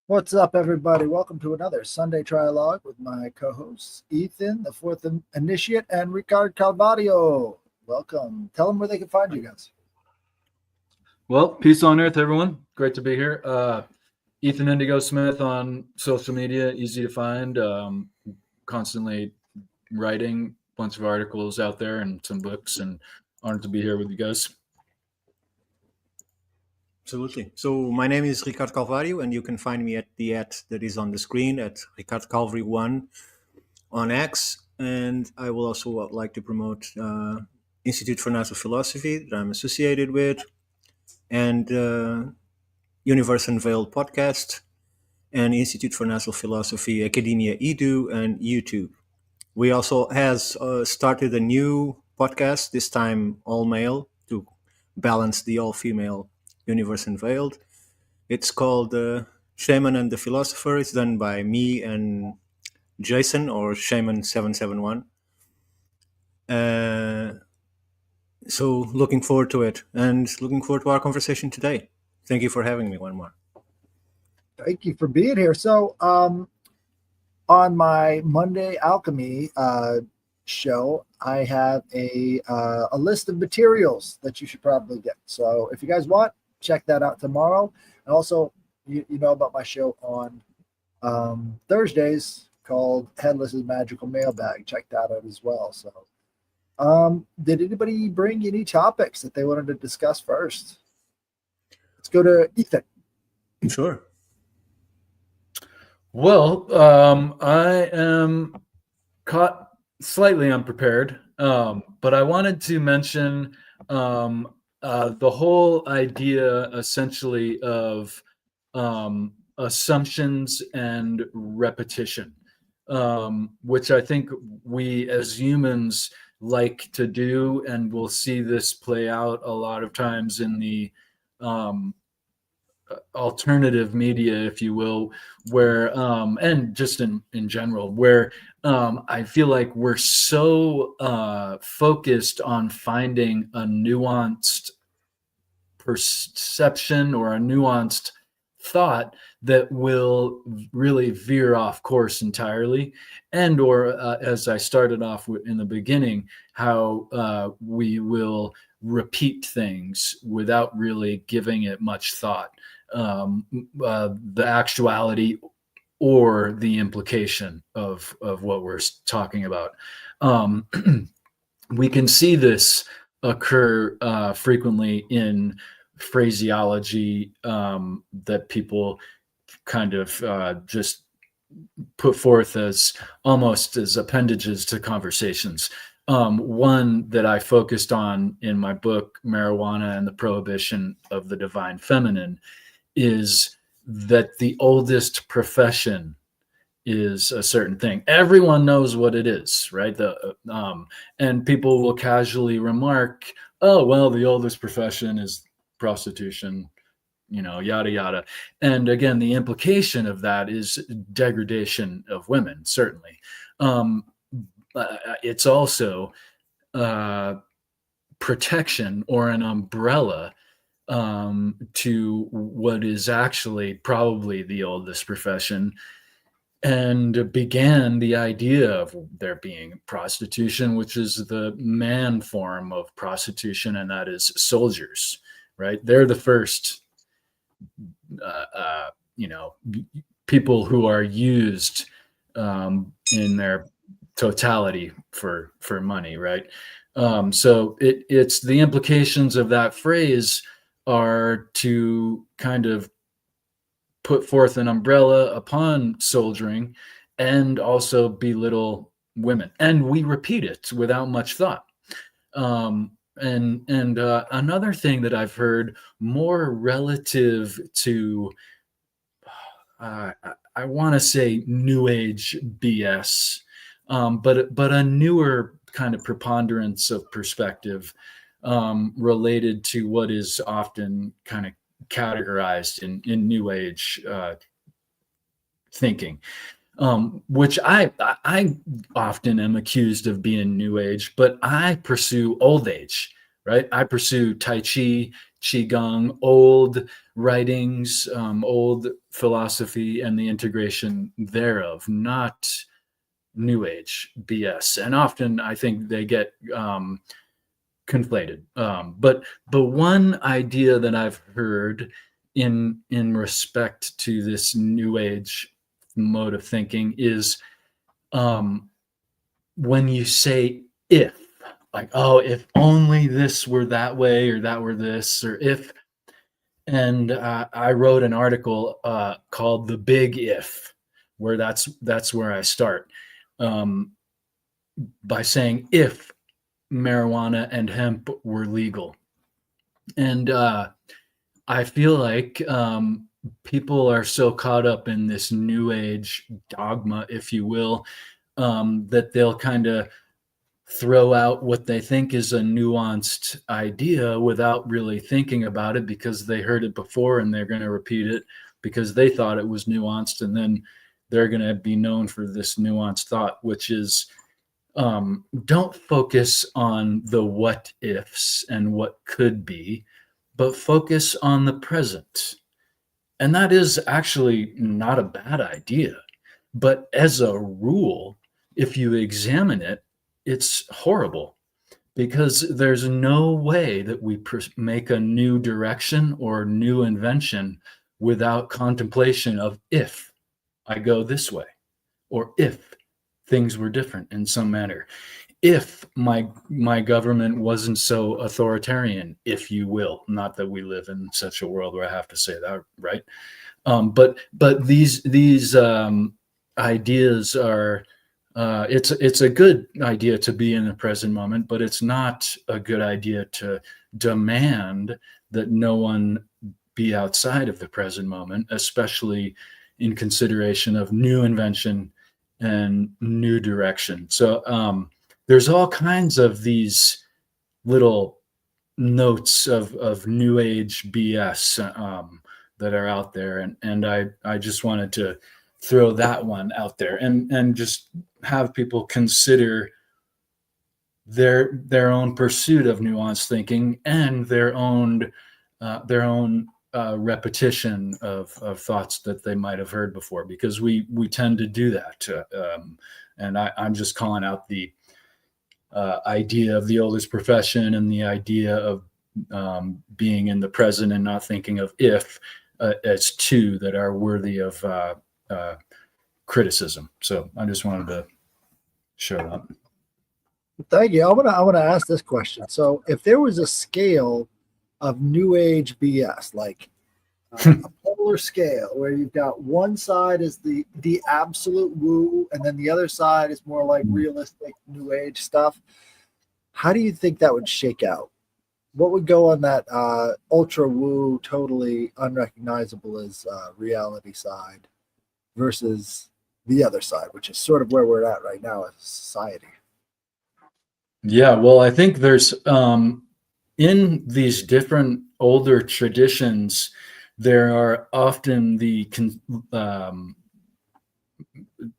What's up, everybody? Welcome to another Sunday Trialogue with my co-hosts, Ethan, the fourth initiate, and Ricardo Calvario. Welcome. Tell them where they can find you guys. Well, peace on earth, everyone. Great to be here. Ethan Indigo Smith on social media, easy to find. Constantly writing a bunch of articles out there and some books, and honored to be here with you guys. Absolutely. So my name is Ricardo Calvario, and you can find me at the that is on the screen at Ricardo Calvary1 on X. And I will also like to promote Institute for Natural Philosophy that I'm associated with, and Universe Unveiled podcast, and Institute for Natural Philosophy Academia Edu and YouTube. We also has started a new podcast, this time all male, to balance the all female Universe Unveiled. It's called Shaman and the Philosopher. It's done by me and Jason, or Shaman771. So looking forward to it, and looking forward to our conversation today. Thank you for having me one more. Thank you for being here. So, on my Monday Alchemy show, I have a list of materials that you should probably get. So, if you guys want, check that out tomorrow. And also, you know about my show on Thursdays called Headless's Magical Mailbag. Check that out as well. So, did anybody bring any topics that they wanted to discuss first? Let's go to Ethan. Sure. Well, I am caught slightly unprepared, but I wanted to mention the whole idea, essentially, of assumptions and repetition, which I think we as humans like to do, and we'll see this play out a lot of times in the alternative media, if you will, where and just in general, where I feel like we're so focused on finding a nuanced perception or a nuanced thought that will really veer off course entirely, and or as I started off in the beginning, how we will repeat things without really giving it much thought, the actuality or the implication of what we're talking about. We can see this occur frequently in phraseology that people kind of just put forth as almost as appendages to conversations. One that I focused on in my book, Marijuana and the Prohibition of the Divine Feminine, is that the oldest profession is a certain thing. Everyone knows what it is, right? And people will casually remark, "Oh, well, the oldest profession is prostitution," yada yada. And again, the implication of that is degradation of women, certainly. It's also protection or an umbrella to what is actually probably the oldest profession, and began the idea of there being prostitution, which is the man form of prostitution, and that is soldiers, right? They're the first, people who are used in their totality for money, right? So it's the implications of that phrase are to kind of put forth an umbrella upon soldiering and also belittle women, and we repeat it without much thought. And another thing that I've heard, more relative to I want to say New Age BS, but a newer kind of preponderance of perspective related to what is often kind of categorized in New Age thinking, which I often am accused of being New Age, but I pursue Old Age, right? I pursue Tai Chi, qigong, old writings, old philosophy, and the integration thereof, not New Age BS. And often I think they get conflated. But one idea that I've heard in respect to this New Age mode of thinking is when you say if, like, oh, if only this were that way or that were this, or if. And I wrote an article called "The Big If," where that's where I start by saying if marijuana and hemp were legal. And I feel like people are so caught up in this New Age dogma, if you will, that they'll kind of throw out what they think is a nuanced idea without really thinking about it, because they heard it before and they're going to repeat it because they thought it was nuanced, and then they're going to be known for this nuanced thought, which is don't focus on the what ifs and what could be, but focus on the present. And that is actually not a bad idea. But as a rule, if you examine it, it's horrible, because there's no way that we make a new direction or new invention without contemplation of if I go this way, or if things were different in some manner, if my government wasn't so authoritarian, if you will. Not that we live in such a world where I have to say that, right? But these ideas are it's a good idea to be in the present moment, but it's not a good idea to demand that no one be outside of the present moment, especially in consideration of new invention and new direction. So there's all kinds of these little notes of New Age BS that are out there, and I just wanted to throw that one out there and just have people consider their own pursuit of nuanced thinking and their own repetition of thoughts that they might have heard before, because we tend to do that. And I'm just calling out the idea of the oldest profession and the idea of being in the present and not thinking of if as two that are worthy of criticism. So I just wanted to show that. Thank you. I want to ask this question. So if there was a scale of New Age BS, like a polar scale where you've got one side is the absolute woo, and then the other side is more like realistic New Age stuff, how do you think that would shake out? What would go on that ultra woo, totally unrecognizable as reality side versus the other side, which is sort of where we're at right now as a society? Yeah, well, I think there's in these different older traditions, there are often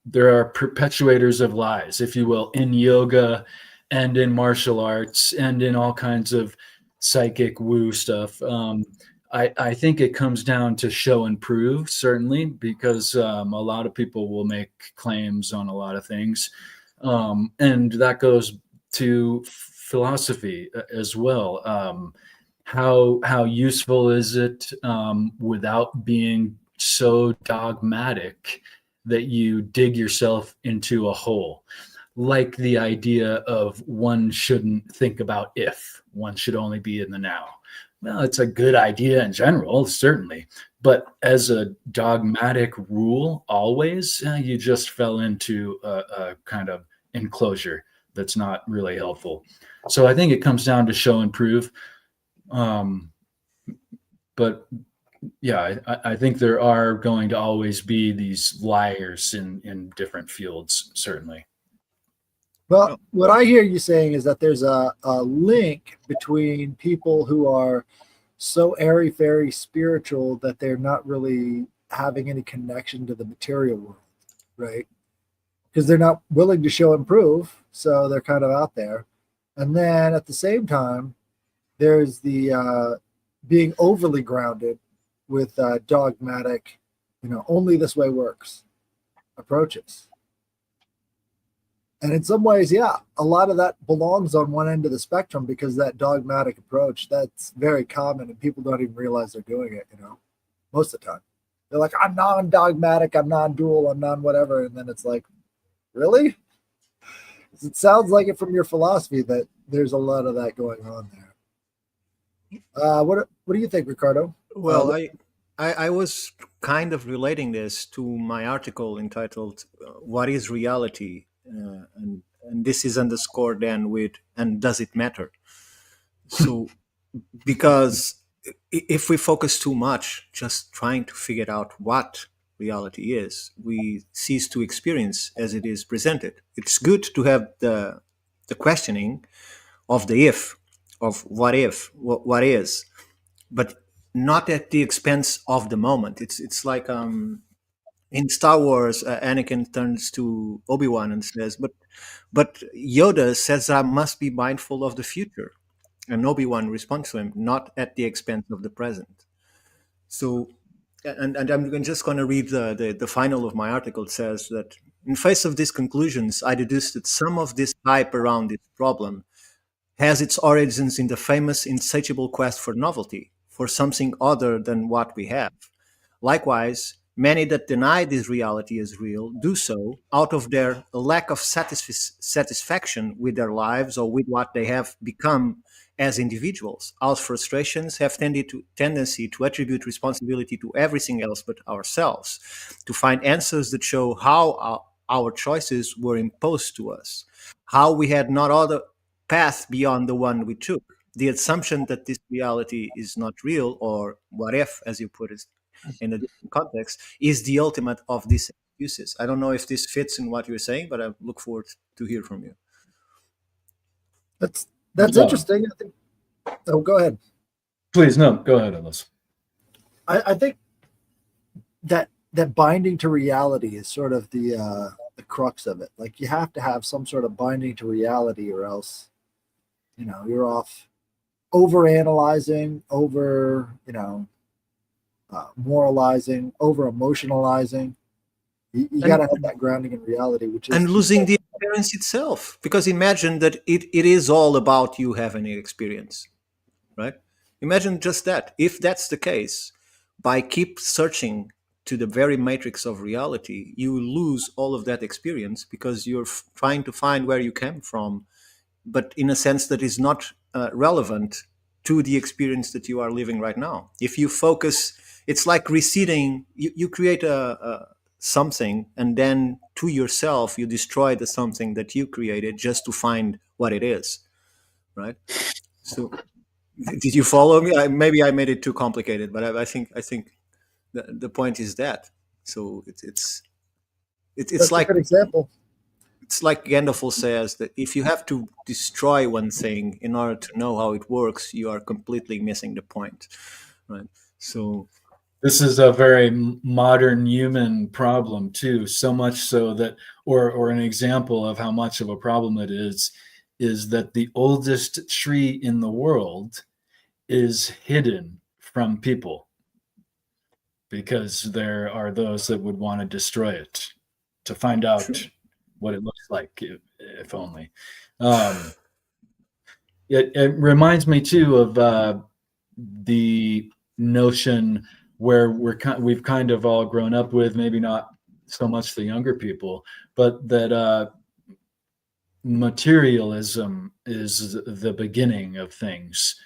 there are perpetuators of lies, if you will, in yoga and in martial arts and in all kinds of psychic woo stuff. I think it comes down to show and prove, certainly, because a lot of people will make claims on a lot of things. And that goes to philosophy as well. How useful is it without being so dogmatic that you dig yourself into a hole? Like the idea of one shouldn't think about if, one should only be in the now. Well, it's a good idea in general, certainly, but as a dogmatic rule, always, you just fell into a kind of enclosure that's not really helpful. So I think it comes down to show and prove. But yeah, I think there are going to always be these liars in different fields, certainly. Well, what I hear you saying is that there's a link between people who are so airy-fairy spiritual that they're not really having any connection to the material world, right? Because they're not willing to show and prove, so they're kind of out there. And then at the same time, there's the being overly grounded with dogmatic, only this way works approaches. And in some ways, yeah, a lot of that belongs on one end of the spectrum because that dogmatic approach, that's very common and people don't even realize they're doing it, most of the time. They're like, I'm non-dogmatic, I'm non-dual, I'm non-whatever. And then it's like, really? It sounds like it from your philosophy that there's a lot of that going on there. What do you think, Ricardo? Well, I was kind of relating this to my article entitled "What is Reality?" And this is underscored then with "And does it matter?" So, because if we focus too much just trying to figure out what reality is, we cease to experience as it is presented. It's good to have the questioning of the of what is, but not at the expense of the moment. It's like in Star Wars, Anakin turns to Obi-Wan and says, "But Yoda says I must be mindful of the future," and Obi-Wan responds to him, "Not at the expense of the present." So, and I'm just going to read the final of my article. It says that in face of these conclusions, I deduced that some of this hype around this problem has its origins in the famous insatiable quest for novelty, for something other than what we have. Likewise, many that deny this reality as real do so out of their lack of satisfaction with their lives or with what they have become as individuals. Our frustrations have tendency to attribute responsibility to everything else but ourselves, to find answers that show how our choices were imposed to us, how we had not other path beyond the one we took. The assumption that this reality is not real, or what if, as you put it in a different context, is the ultimate of these excuses. I don't know if this fits in what you're saying, but I look forward to hear from you. That's interesting. I think, go ahead. Please, no, go ahead, Ellis. I think that binding to reality is sort of the crux of it. Like you have to have some sort of binding to reality, or else, you're off over analyzing, over moralizing, over emotionalizing. You got to have that grounding in reality, which is and losing the experience itself. Because imagine that it is all about you having an experience, right? Imagine just that. If that's the case, by keep searching to the very matrix of reality, you lose all of that experience because you're trying to find where you came from, but in a sense that is not relevant to the experience that you are living right now. If you focus, it's like receding. You create a something, and then to yourself you destroy the something that you created just to find what it is, right? So, did you follow me? Maybe I made it too complicated, but I think the point is that. So it's that's like a good example. It's like Gandalf says that if you have to destroy one thing in order to know how it works, you are completely missing the point, right? So this is a very modern human problem too, so much so that, or an example of how much of a problem it is that the oldest tree in the world is hidden from people because there are those that would want to destroy it to find out true. What it looks like, if only. It reminds me too of the notion where we've kind of all grown up with, maybe not so much the younger people, but that materialism is the beginning of things,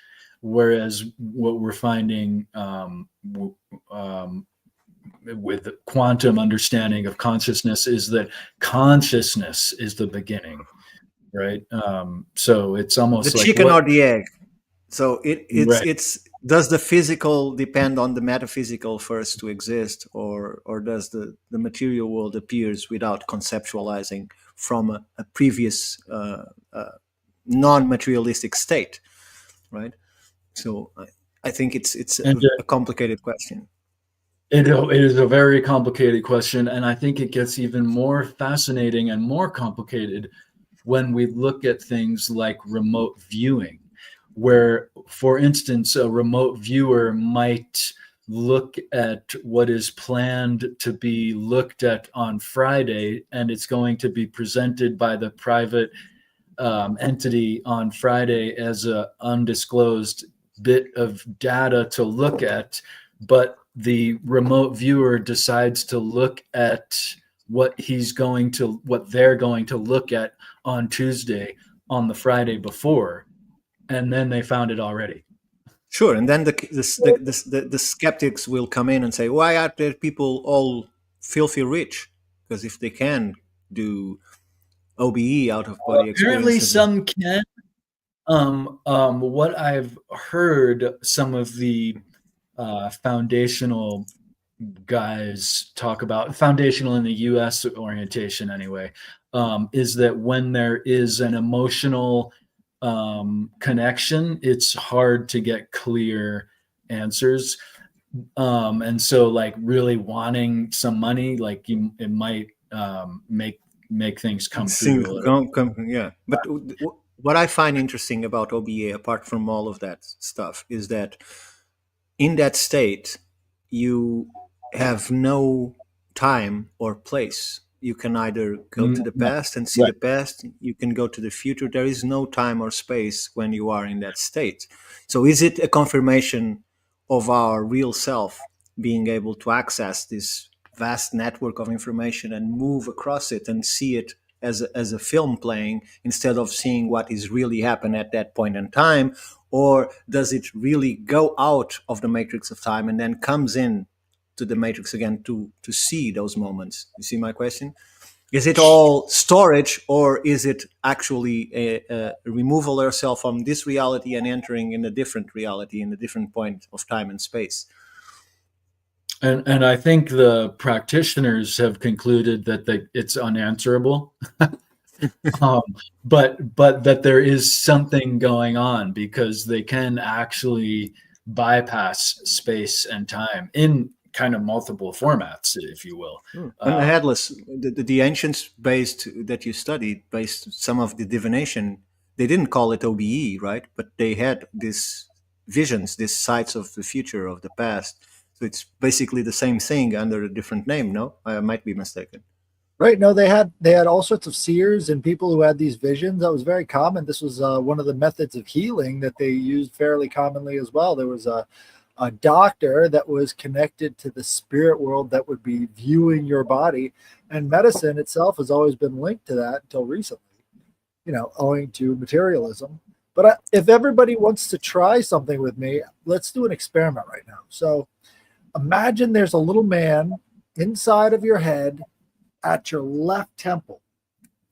whereas what we're finding with quantum understanding of consciousness is that consciousness is the beginning, right? So it's almost The like chicken or the egg. So Right. it's does the physical depend on the metaphysical first to exist, or does the material world appears without conceptualizing from a previous non-materialistic state, right? So I think it's And a complicated question. it is a very complicated question, and I think it gets even more fascinating and more complicated when we look at things like remote viewing, where, for instance, a remote viewer might look at what is planned to be looked at on Friday, and it's going to be presented by the private entity on Friday as an undisclosed bit of data to look at, but the remote viewer decides to look at what they're going to look at on Tuesday on the Friday before, and then they found it already. Sure, and then the skeptics will come in and say, "Why are there people all filthy rich? Because if they can do OBE, out of body Apparently, experiences." some can. What I've heard some of the foundational guys talk about, foundational in the US orientation anyway, is that when there is an emotional connection, it's hard to get clear answers. And so like really wanting some money, like it might make things come through a little. Yeah, but what I find interesting about OBA, apart from all of that stuff, is that in that state, you have no time or place. You can either go to the past and see Right. the past, you can go to the future. There is no time or space when you are in that state. So, is it a confirmation of our real self being able to access this vast network of information and move across it and see it as a film playing instead of seeing what is really happening at that point in time? Or does it really go out of the matrix of time and then comes in to the matrix again to see those moments? You see my question? Is it all storage, or is it actually a removal yourself from this reality and entering in a different reality in a different point of time and space? And I think the practitioners have concluded that it's unanswerable. But that there is something going on, because they can actually bypass space and time in kind of multiple formats, if you will. And the headless, the ancients based that you studied, based some of the divination, they didn't call it OBE, right? But they had these visions, these sights of the future, of the past. So it's basically the same thing under a different name. No, I might be mistaken. Right. No, they had all sorts of seers and people who had these visions. That was very common. This was one of the methods of healing that they used fairly commonly as well. There was a doctor that was connected to the spirit world that would be viewing your body, and medicine itself has always been linked to that until recently, owing to materialism. But if everybody wants to try something with me, let's do an experiment right now. So imagine there's a little man inside of your head at your left temple,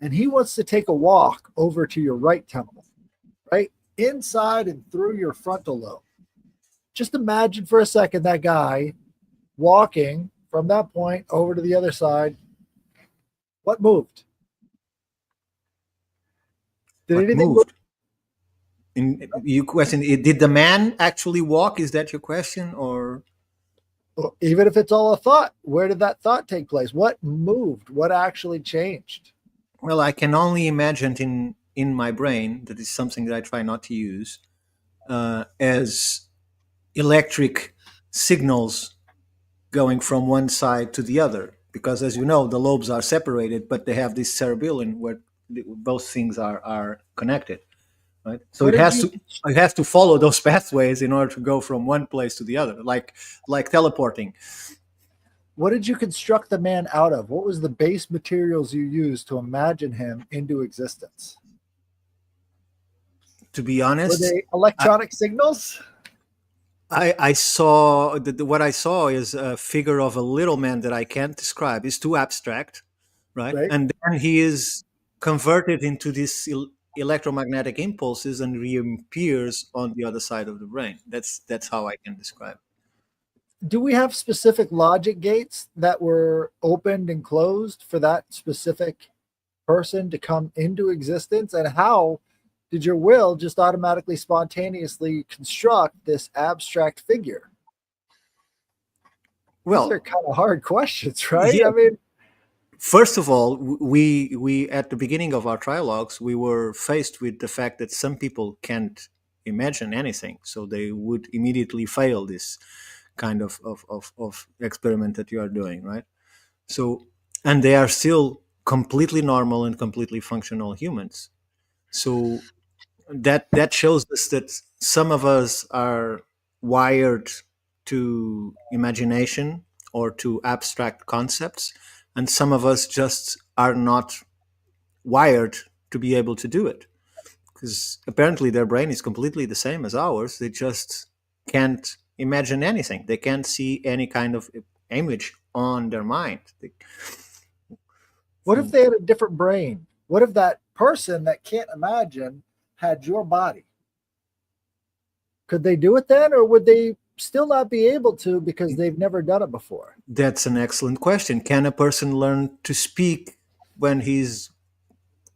and he wants to take a walk over to your right temple, right inside and through your frontal lobe. Just imagine for a second that guy walking from that point over to the other side. What moved? Did anything move? In your question, did the man actually walk? Is that your question? Or even if it's all a thought, where did that thought take place? What moved? What actually changed? Well, I can only imagine in my brain, that is something that I try not to use, as electric signals going from one side to the other. Because as you know, the lobes are separated, but they have this cerebellum where both things are connected. Right? So it has to follow those pathways in order to go from one place to the other, like teleporting. What did you construct the man out of? What was the base materials you used to imagine him into existence? To be honest, were they electronic signals? I saw what I saw is a figure of a little man that I can't describe. It's too abstract, right? And then he is converted into this electromagnetic impulses and reappears on the other side of the brain. That's how I can describe it. Do we have specific logic gates that were opened and closed for that specific person to come into existence? And how did your will just automatically, spontaneously construct this abstract figure? Well, these are kind of hard questions, right? Yeah. I mean, first of all, we at the beginning of our trialogues, we were faced with the fact that some people can't imagine anything. So they would immediately fail this kind of experiment that you are doing, right? So, and they are still completely normal and completely functional humans. So that shows us that some of us are wired to imagination or to abstract concepts, and some of us just are not wired to be able to do it, because apparently their brain is completely the same as ours. They just can't imagine anything. They can't see any kind of image on their mind. What if they had a different brain? What if that person that can't imagine had your body? Could they do it then, or would they still not be able to because they've never done it before? That's an excellent question. Can a person learn to speak when he's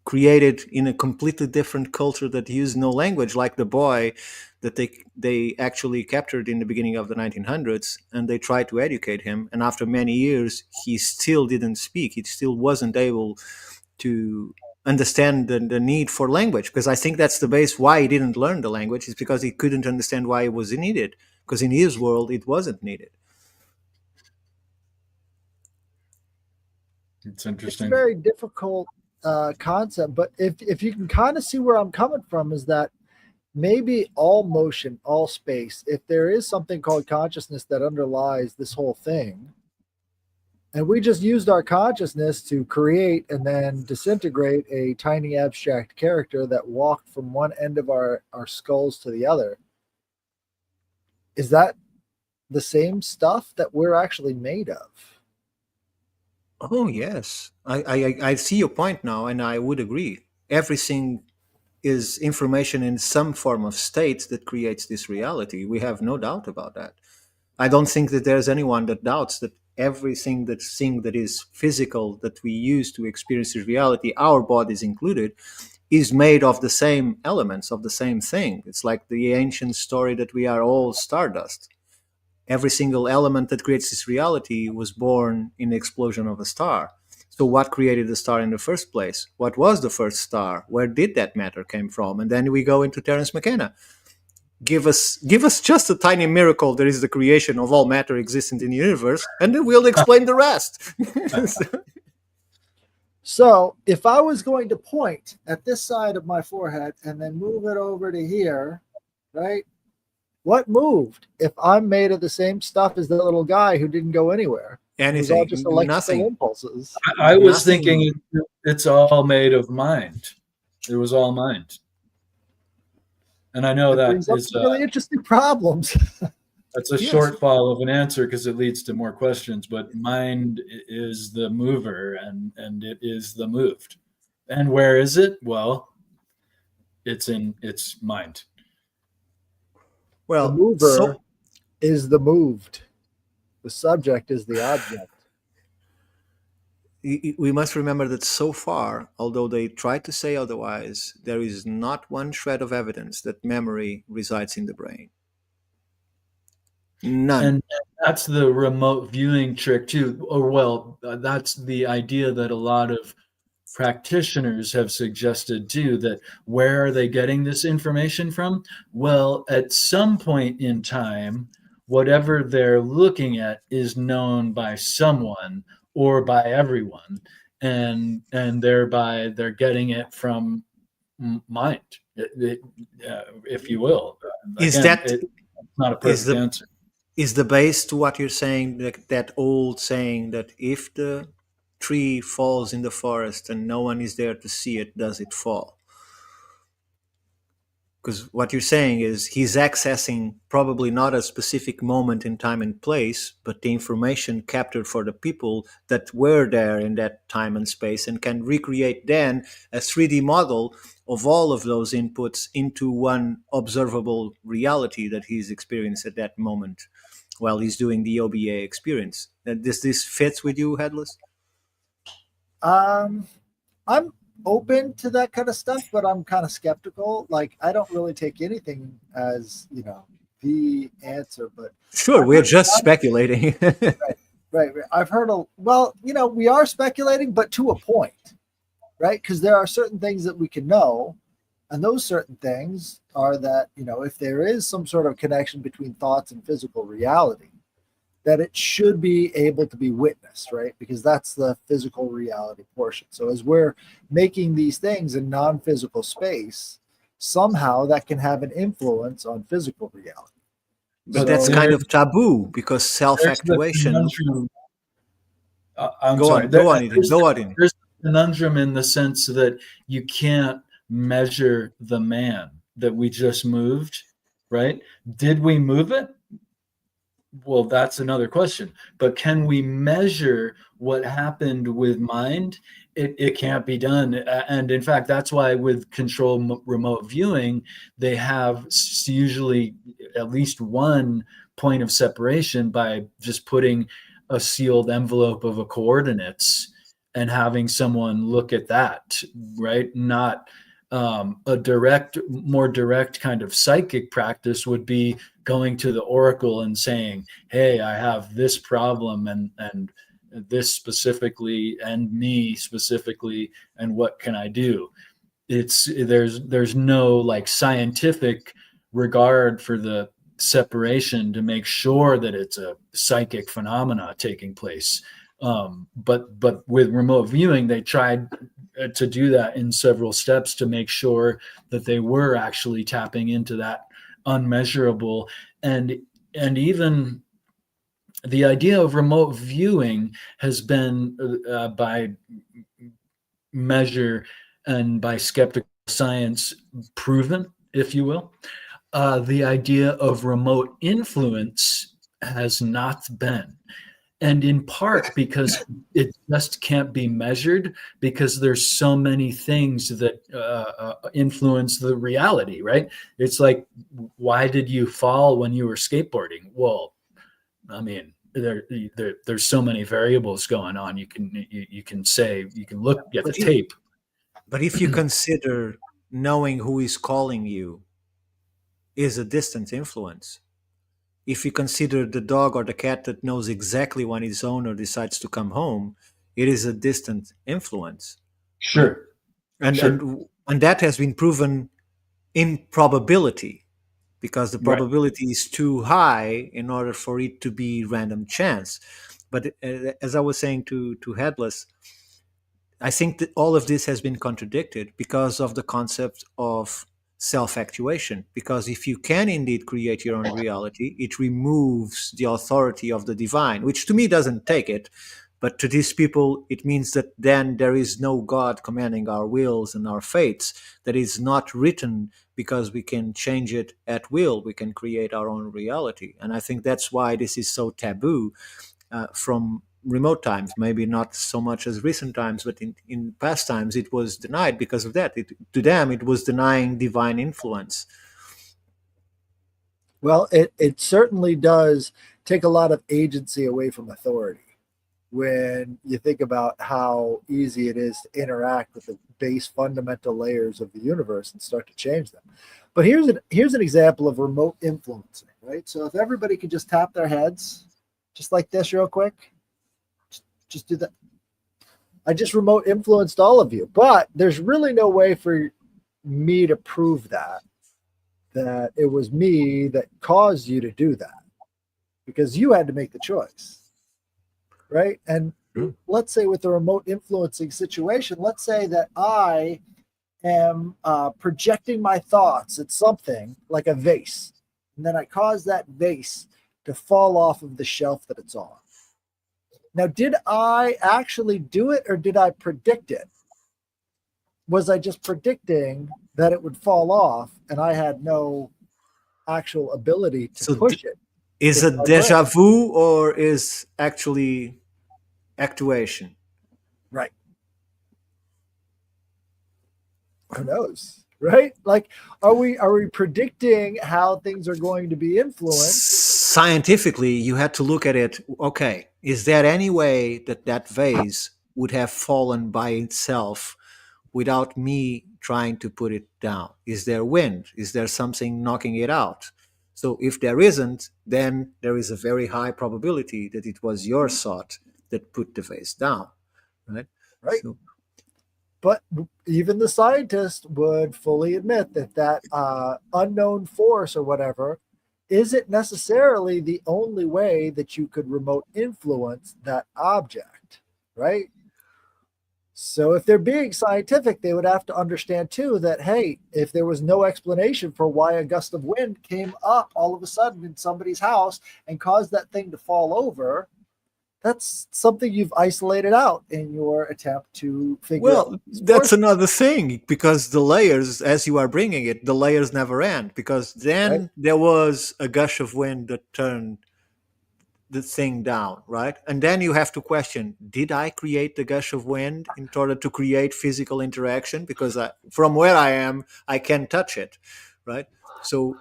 created in a completely different culture that used no language, like the boy that they actually captured in the beginning of the 1900s, and they tried to educate him, and after many years he still didn't speak. He still wasn't able to understand the need for language, because I think that's the base why he didn't learn the language, is because he couldn't understand why it was needed, because in his world it wasn't needed. It's interesting. It's a very difficult concept, but if you can kind of see where I'm coming from, is that maybe all motion, all space, if there is something called consciousness that underlies this whole thing, and we just used our consciousness to create and then disintegrate a tiny abstract character that walked from one end of our skulls to the other, is that the same stuff that we're actually made of? Oh yes, I see your point now, and I would agree. Everything is information in some form of state that creates this reality. We have no doubt about that. I don't think that there's anyone that doubts that everything that is physical that we use to experience this reality, our bodies included, is made of the same elements, of the same thing. It's like the ancient story that we are all stardust. Every single element that creates this reality was born in the explosion of a star. So what created the star in the first place? What was the first star? Where did that matter came from? And then we go into Terence McKenna. Give us just a tiny miracle that is the creation of all matter existent in the universe, and then we'll explain the rest. So if I was going to point at this side of my forehead and then move it over to here, right? What moved if I'm made of the same stuff as the little guy who didn't go anywhere? It was all Anything, just electrical nothing. impulses. I was Nothing. thinking it's all made of mind. It was all mind. And I know It that brings up is some really interesting problems. that's a Yes. shortfall of an answer because it leads to more questions. But mind is the mover, and it is the moved. And where is it? Well, it's in its mind. The Well, mover so is the moved. The subject is the object. we must remember that so far, although they try to say otherwise, there is not one shred of evidence that memory resides in the brain. None. And that's the remote viewing trick too. Or well, that's the idea that a lot of practitioners have suggested too, that where are they getting this information from? Well, at some point in time, whatever they're looking at is known by someone or by everyone, and thereby they're getting it from mind, if you will. Is Again, that- it's not a is perfect the- answer. Is the base to what you're saying that old saying that if the tree falls in the forest and no one is there to see it, does it fall? Because what you're saying is he's accessing probably not a specific moment in time and place, but the information captured for the people that were there in that time and space, and can recreate then a 3D model of all of those inputs into one observable reality that he's experienced at that moment while he's doing the OBA experience. Does this fits with you, Headless? I'm open to that kind of stuff, but I'm kind of skeptical. Like, I don't really take anything as, the answer, but Sure, we're just speculating. right. I've heard we are speculating, but to a point, right? Because there are certain things that we can know, And those certain things are that, if there is some sort of connection between thoughts and physical reality, that it should be able to be witnessed, right? Because that's the physical reality portion. So as we're making these things in non-physical space, somehow that can have an influence on physical reality. But that's So- kind of taboo because There's the self-actuation. conundrum. I'm Go sorry. on, go on, Eden, go on, Eden. There's a conundrum in the sense that you can't measure the man that we just moved, right? Did we move it? Well, that's another question. But can we measure what happened with mind? It can't be done. And in fact, that's why with remote viewing, they have usually at least one point of separation by just putting a sealed envelope of a coordinates and having someone look at that, right? Not a more direct kind of psychic practice would be going to the oracle and saying, hey, I have this problem and this specifically and me specifically, and what can I do? There's no like scientific regard for the separation to make sure that it's a psychic phenomena taking place. But with remote viewing, they tried to do that in several steps to make sure that they were actually tapping into that unmeasurable. And even the idea of remote viewing has been by measure and by skeptical science proven, if you will. The idea of remote influence has not been. And in part because it just can't be measured, because there's so many things that influence the reality, right? It's like, why did you fall when you were skateboarding? Well, I mean, there's so many variables going on. You can say, you can look at the tape. But if you consider knowing who is calling you is a distant influence, if you consider the dog or the cat that knows exactly when its owner decides to come home, it is a distant influence. Sure. And Sure. and that has been proven in probability, because the probability is too high in order for it to be random chance. But as I was saying to Headless, I think that all of this has been contradicted because of the concept of self-actuation. Because if you can indeed create your own reality, it removes the authority of the divine, which to me doesn't take it. But to these people, it means that then there is no God commanding our wills and our fates. That is not written because we can change it at will. We can create our own reality. And I think that's why this is so taboo from remote times, maybe not so much as recent times, but in past times it was denied because of that. To them, it was denying divine influence. Well, it certainly does take a lot of agency away from authority when you think about how easy it is to interact with the base fundamental layers of the universe and start to change them. But here's an example of remote influencing, right? So if everybody could just tap their heads just like this real quick, just do that. I just remote influenced all of you, but there's really no way for me to prove that it was me that caused you to do that, because you had to make the choice, right? And let's say with the remote influencing situation, let's say that I am projecting my thoughts at something like a vase, and then I cause that vase to fall off of the shelf that it's on. Now, did I actually do it, or did I predict it? Was I just predicting that it would fall off and I had no actual ability to push it? Is it deja vu or is actually actuation? Right. Who knows? Right? Like, are we predicting how things are going to be influenced? Scientifically, you had to look at it. Okay, is there any way that vase would have fallen by itself without me trying to put it down? Is there wind? Is there something knocking it out? So if there isn't, then there is a very high probability that it was your thought that put the vase down, right? Right. So, But even the scientist would fully admit that unknown force or whatever isn't necessarily the only way that you could remote influence that object, right? So if they're being scientific, they would have to understand too that, hey, if there was no explanation for why a gust of wind came up all of a sudden in somebody's house and caused that thing to fall over, that's something you've isolated out in your attempt to figure out. Well, that's another thing, because the layers, as you are bringing it, the layers never end, because then Right. there was a gush of wind that turned the thing down, right? And then you have to question, did I create the gush of wind in order to create physical interaction? Because from where I am, I can't touch it, right? So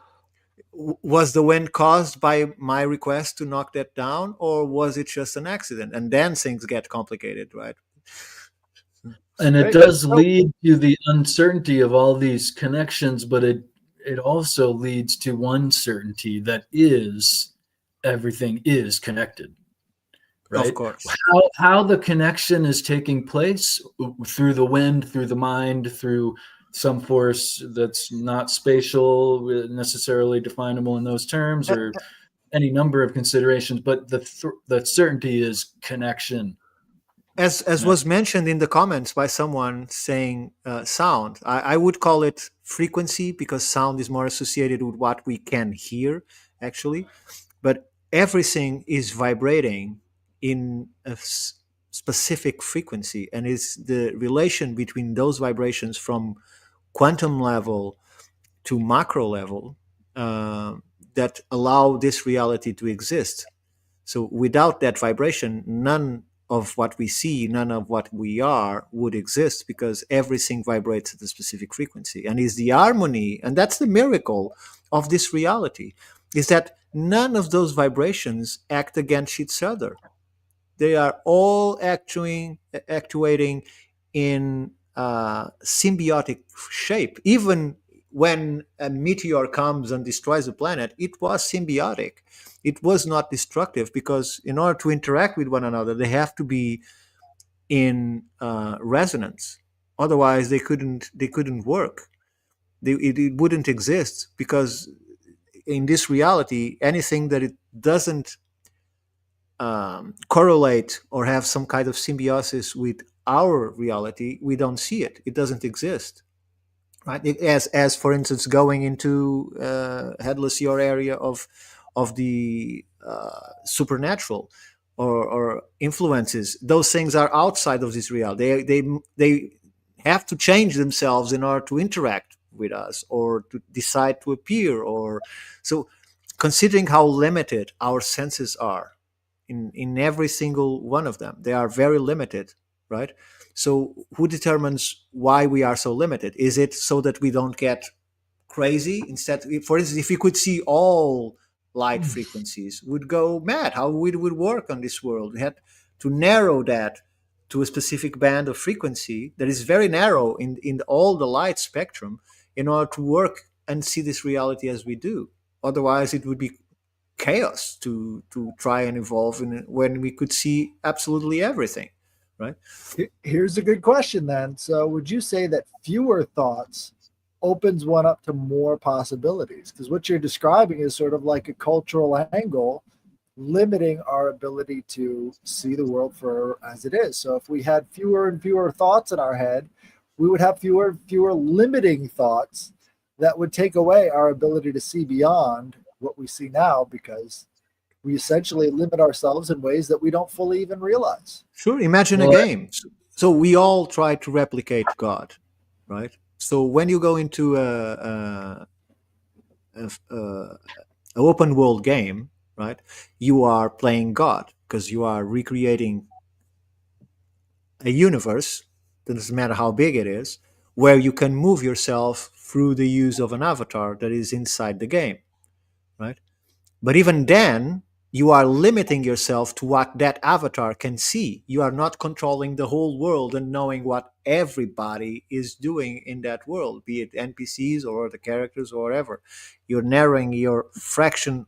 was the wind caused by my request to knock that down, or was it just an accident? And then things get complicated, right? And it Right. does So, lead to the uncertainty of all these connections, but it also leads to one certainty, that is everything is connected, Of right? course. How the connection is taking place through the wind, through the mind, through some force that's not spatial necessarily definable in those terms, or any number of considerations, but the certainty is connection. As was mentioned in the comments by someone saying sound, I would call it frequency, because sound is more associated with what we can hear, actually. But everything is vibrating in a specific frequency, and it's the relation between those vibrations from quantum level to macro level that allow this reality to exist. So without that vibration, none of what we see, none of what we are would exist, because everything vibrates at a specific frequency. And is the harmony, and that's the miracle of this reality, is that none of those vibrations act against each other. They are all actuating in symbiotic shape. Even when a meteor comes and destroys the planet, it was symbiotic. It was not destructive, because in order to interact with one another, they have to be in resonance. Otherwise, they couldn't work. It wouldn't exist, because in this reality, anything that it doesn't correlate or have some kind of symbiosis with our reality, we don't see it. It doesn't exist, right? As for instance, going into headless your area of the supernatural, or influences. Those things are outside of this reality. They have to change themselves in order to interact with us, or to decide to appear, or so. Considering how limited our senses are, in every single one of them. They are very limited, right? So who determines why we are so limited? Is it so that we don't get crazy? Instead, for instance, if we could see all light frequencies, would go mad. How we would work on this world? We had to narrow that to a specific band of frequency that is very narrow in all the light spectrum, in order to work and see this reality as we do. Otherwise, it would be chaos to try and evolve in when we could see absolutely everything, right? here's a good question then. So, would you say that fewer thoughts opens one up to more possibilities? Because what you're describing is sort of like a cultural angle limiting our ability to see the world for as it is. So, if we had fewer and fewer thoughts in our head, we would have fewer and fewer limiting thoughts that would take away our ability to see beyond what we see now, because we essentially limit ourselves in ways that we don't fully even realize. Sure, imagine a Well, game. So we all try to replicate God, right? So when you go into a open world game, right, you are playing God, because you are recreating a universe, doesn't matter how big it is, where you can move yourself through the use of an avatar that is inside the game, right? But even then, you are limiting yourself to what that avatar can see. You are not controlling the whole world and knowing what everybody is doing in that world, be it NPCs or the characters or whatever. You're narrowing your fraction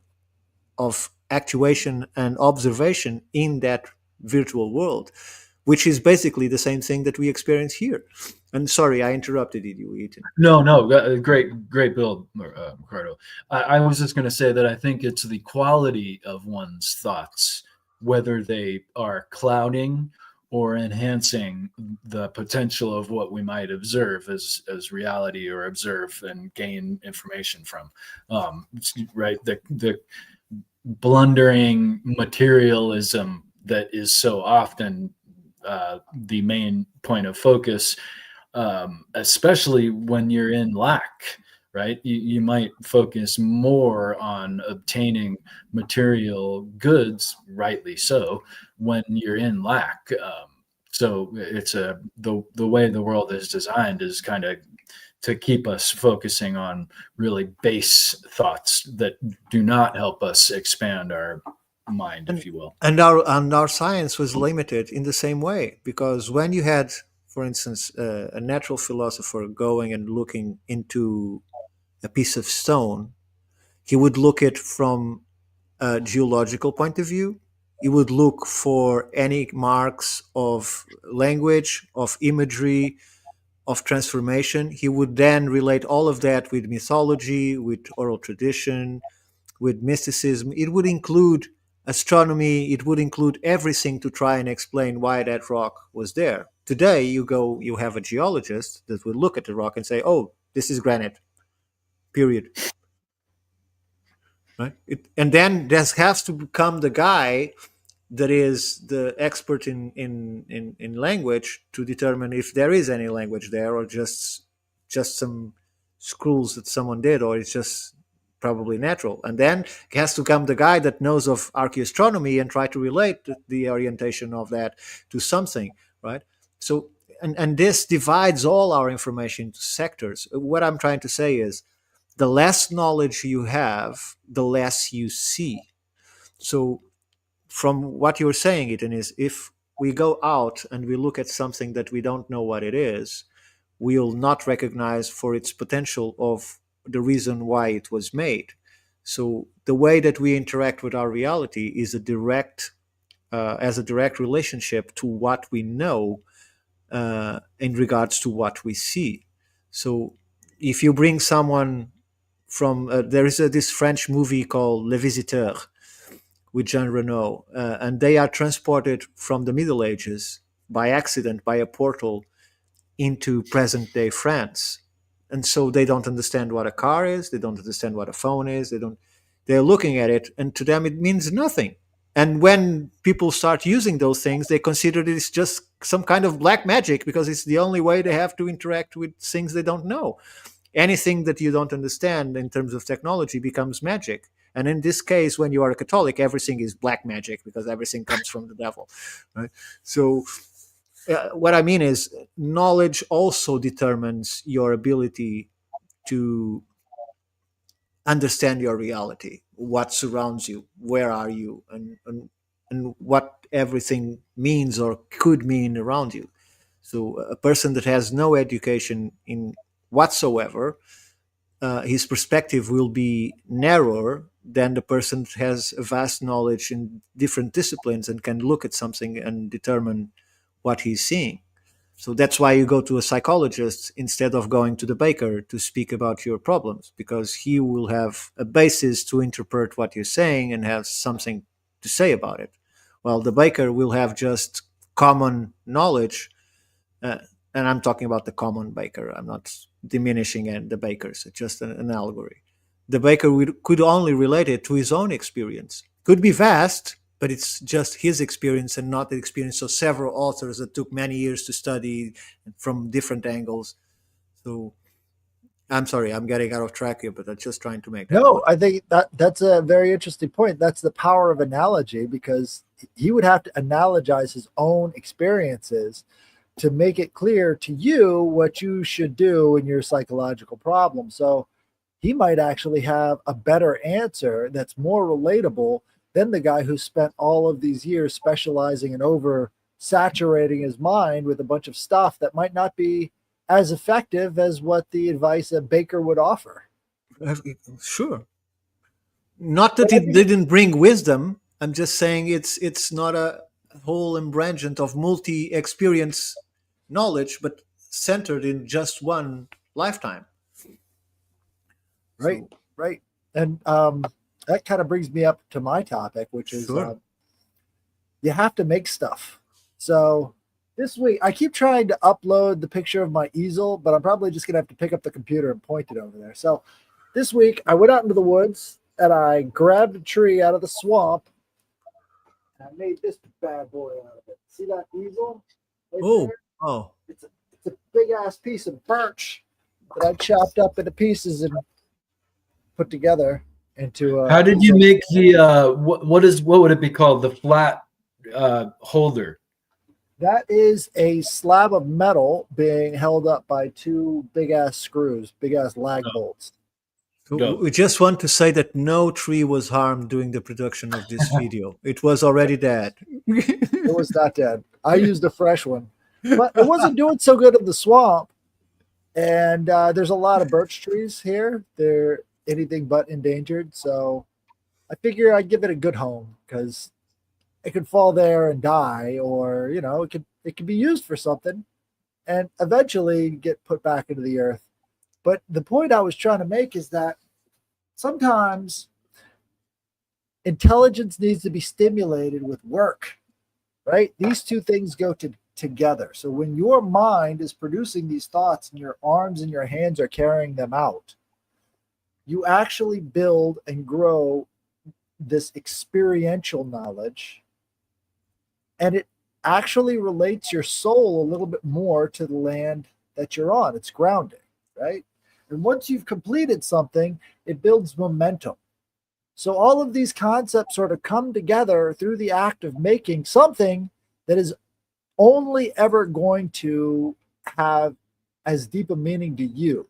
of actuation and observation in that virtual world. which is basically the same thing that we experience here. And sorry, I interrupted you, Ethan. No, great build, Ricardo. I was just going to say that I think it's the quality of one's thoughts, whether they are clouding or enhancing the potential of what we might observe as reality, or observe and gain information from. Right, the blundering materialism that is so often the main point of focus, especially when you're in lack, right? You might focus more on obtaining material goods, rightly so, when you're in lack. So it's the way the world is designed is kind of to keep us focusing on really base thoughts that do not help us expand our mind, if you will. And our science was limited in the same way, because when you had, for instance, a natural philosopher going and looking into a piece of stone, he would look at from a geological point of view. He would look for any marks of language, of imagery, of transformation. He would then relate all of that with mythology, with oral tradition, with mysticism. It would include astronomy. It would include everything to try and explain why that rock was there. Today, you have a geologist that will look at the rock and say, "Oh, this is granite." Period. Right? And then there has to become the guy that is the expert in language to determine if there is any language there, or just some scrolls that someone did, or it's just probably natural. And then it has to come the guy that knows of archaeoastronomy and try to relate the orientation of that to something, right? So and this divides all our information into sectors. What I'm trying to say is, the less knowledge you have, the less you see. So from what you're saying, Ethan, is if we go out and we look at something that we don't know what it is, we'll not recognize for its potential of the reason why it was made. So the way that we interact with our reality is as a direct relationship to what we know in regards to what we see. So if you bring someone from there is this French movie called Les Visiteurs with Jean Reno, and they are transported from the Middle Ages by accident, by a portal, into present day France. And so they don't understand what a car is, they don't understand what a phone is, they're looking at it, and to them it means nothing. And when people start using those things, they consider it's just some kind of black magic, because it's the only way they have to interact with things they don't know. Anything that you don't understand in terms of technology becomes magic. And in this case, when you are a Catholic, everything is black magic, because everything comes from the devil, right? So what I mean is, knowledge also determines your ability to understand your reality, what surrounds you, where are you, and what everything means or could mean around you. So a person that has no education in whatsoever, his perspective will be narrower than the person that has a vast knowledge in different disciplines and can look at something and determine what he's seeing. So that's why you go to a psychologist instead of going to the baker to speak about your problems, because he will have a basis to interpret what you're saying and have something to say about it. While the baker will have just common knowledge, and I'm talking about the common baker. I'm not diminishing the bakers. It's just an allegory. The baker could only relate it to his own experience. Could be vast, but it's just his experience and not the experience of several authors that took many years to study from different angles. So I'm sorry, I'm getting out of track here, but I'm just trying to make that No, point. I think that's a very interesting point. That's the power of analogy, because he would have to analogize his own experiences to make it clear to you what you should do in your psychological problem. So he might actually have a better answer that's more relatable than the guy who spent all of these years specializing and over saturating his mind with a bunch of stuff that might not be as effective as what the advice a baker would offer. Sure. Not that it didn't bring wisdom. I'm just saying it's not whole embrangement of multi-experience knowledge, but centered in just one lifetime. Right, So, right. And that kind of brings me up to my topic, which is sure. you have to make stuff. So this week, I keep trying to upload the picture of my easel, but I'm probably just going to have to pick up the computer and point it over there. So this week, I went out into the woods and I grabbed a tree out of the swamp. And I made this bad boy out of it. See that easel? Right Oh, there? oh, It's a big ass piece of birch that I chopped up into pieces and put together into a How did you easel. make the what would it be called? The flat holder. That is a slab of metal being held up by two big ass screws, big ass lag bolts. so No. we just want to say that no tree was harmed during the production of this video. It was already dead. It was not dead. I used a fresh one, but it wasn't doing so good in the swamp. And there's a lot of birch trees here. They're anything but endangered. So I figure I'd give it a good home because it could fall there and die, or it could be used for something and eventually get put back into the earth. But the point I was trying to make is that sometimes intelligence needs to be stimulated with work, right? These two things go together. So when your mind is producing these thoughts and your arms and your hands are carrying them out, you actually build and grow this experiential knowledge, and it actually relates your soul a little bit more to the land that you're on. It's grounding, right? And once you've completed something, it builds momentum. So all of these concepts sort of come together through the act of making something that is only ever going to have as deep a meaning to you.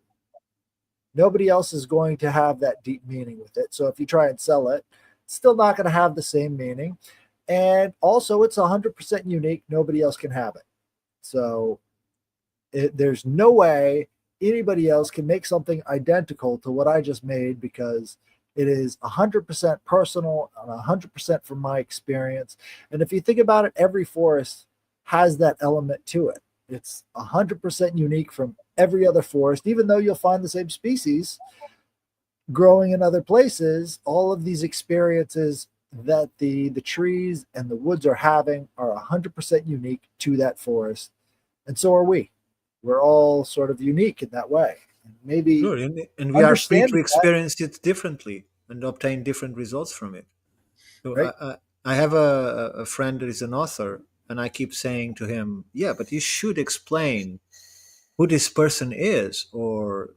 Nobody else is going to have that deep meaning with it. So if you try and sell it, it's still not going to have the same meaning. And also, it's 100% unique. Nobody else can have it. So there's no way anybody else can make something identical to what I just made, because it is 100% personal and 100% from my experience. And if you think about it, every forest has that element to it. It's 100% unique from every other forest, even though you'll find the same species growing in other places. All of these experiences that the trees and the woods are having are 100% unique to that forest. And so are we. We're all sort of unique in that way. Maybe Sure, and we are free to understanding that, experience it differently and obtain different results from it. So right? I have a friend that is an author, and I keep saying to him, "Yeah, but you should explain who this person is, or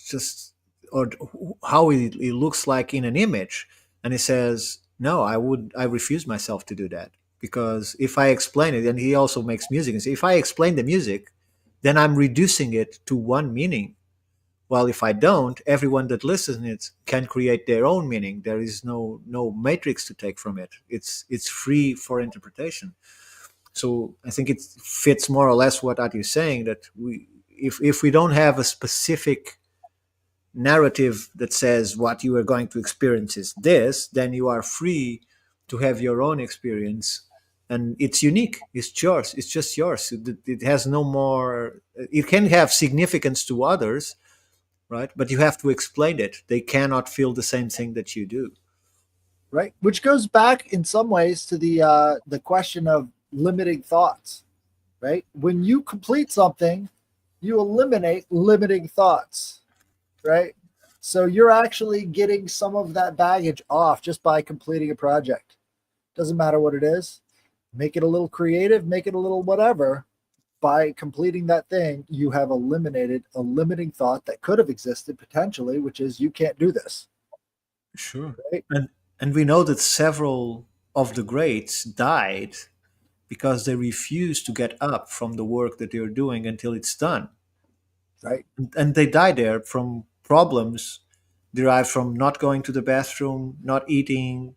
just or how he looks like in an image." And he says, "No, I refuse myself to do that, because if I explain it," and he also makes music, and say, "If I explain the music, then I'm reducing it to one meaning. While if I don't, everyone that listens it can create their own meaning. There is no matrix to take from it. It's free for interpretation." So I think it fits more or less what Ati's saying, that if we don't have a specific narrative that says what you are going to experience is this, then you are free to have your own experience, and it's unique. It's yours. It's just yours. It has no more. It can have significance to others, right? But you have to explain it. They cannot feel the same thing that you do. Right, which goes back in some ways to the question of limiting thoughts. Right, when you complete something, you eliminate limiting thoughts. Right, so you're actually getting some of that baggage off just by completing a project. Doesn't matter what it is. Make it a little creative, make it a little whatever. By completing that thing, you have eliminated a limiting thought that could have existed potentially, which is you can't do this. Sure. Right? And we know that several of the greats died because they refused to get up from the work that they're doing until it's done. Right. And they died there from problems derived from not going to the bathroom, not eating,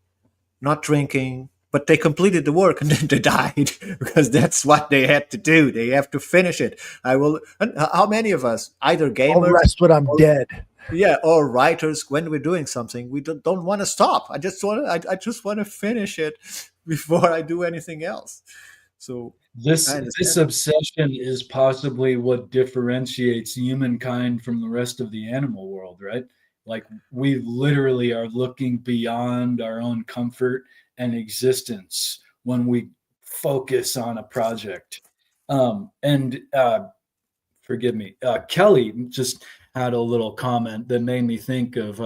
not drinking, but they completed the work and then they died because that's what they had to do. They have to finish it. I will. And how many of us, either I'll gamers rest when I'm or dead. Yeah, or writers, when we're doing something, we don't want to stop. I just want to finish it before I do anything else. So I This understand. obsession is possibly what differentiates humankind from the rest of the animal world, right? Like we literally are looking beyond our own comfort and existence when we focus on a project. And forgive me, Kelly just had a little comment that made me think of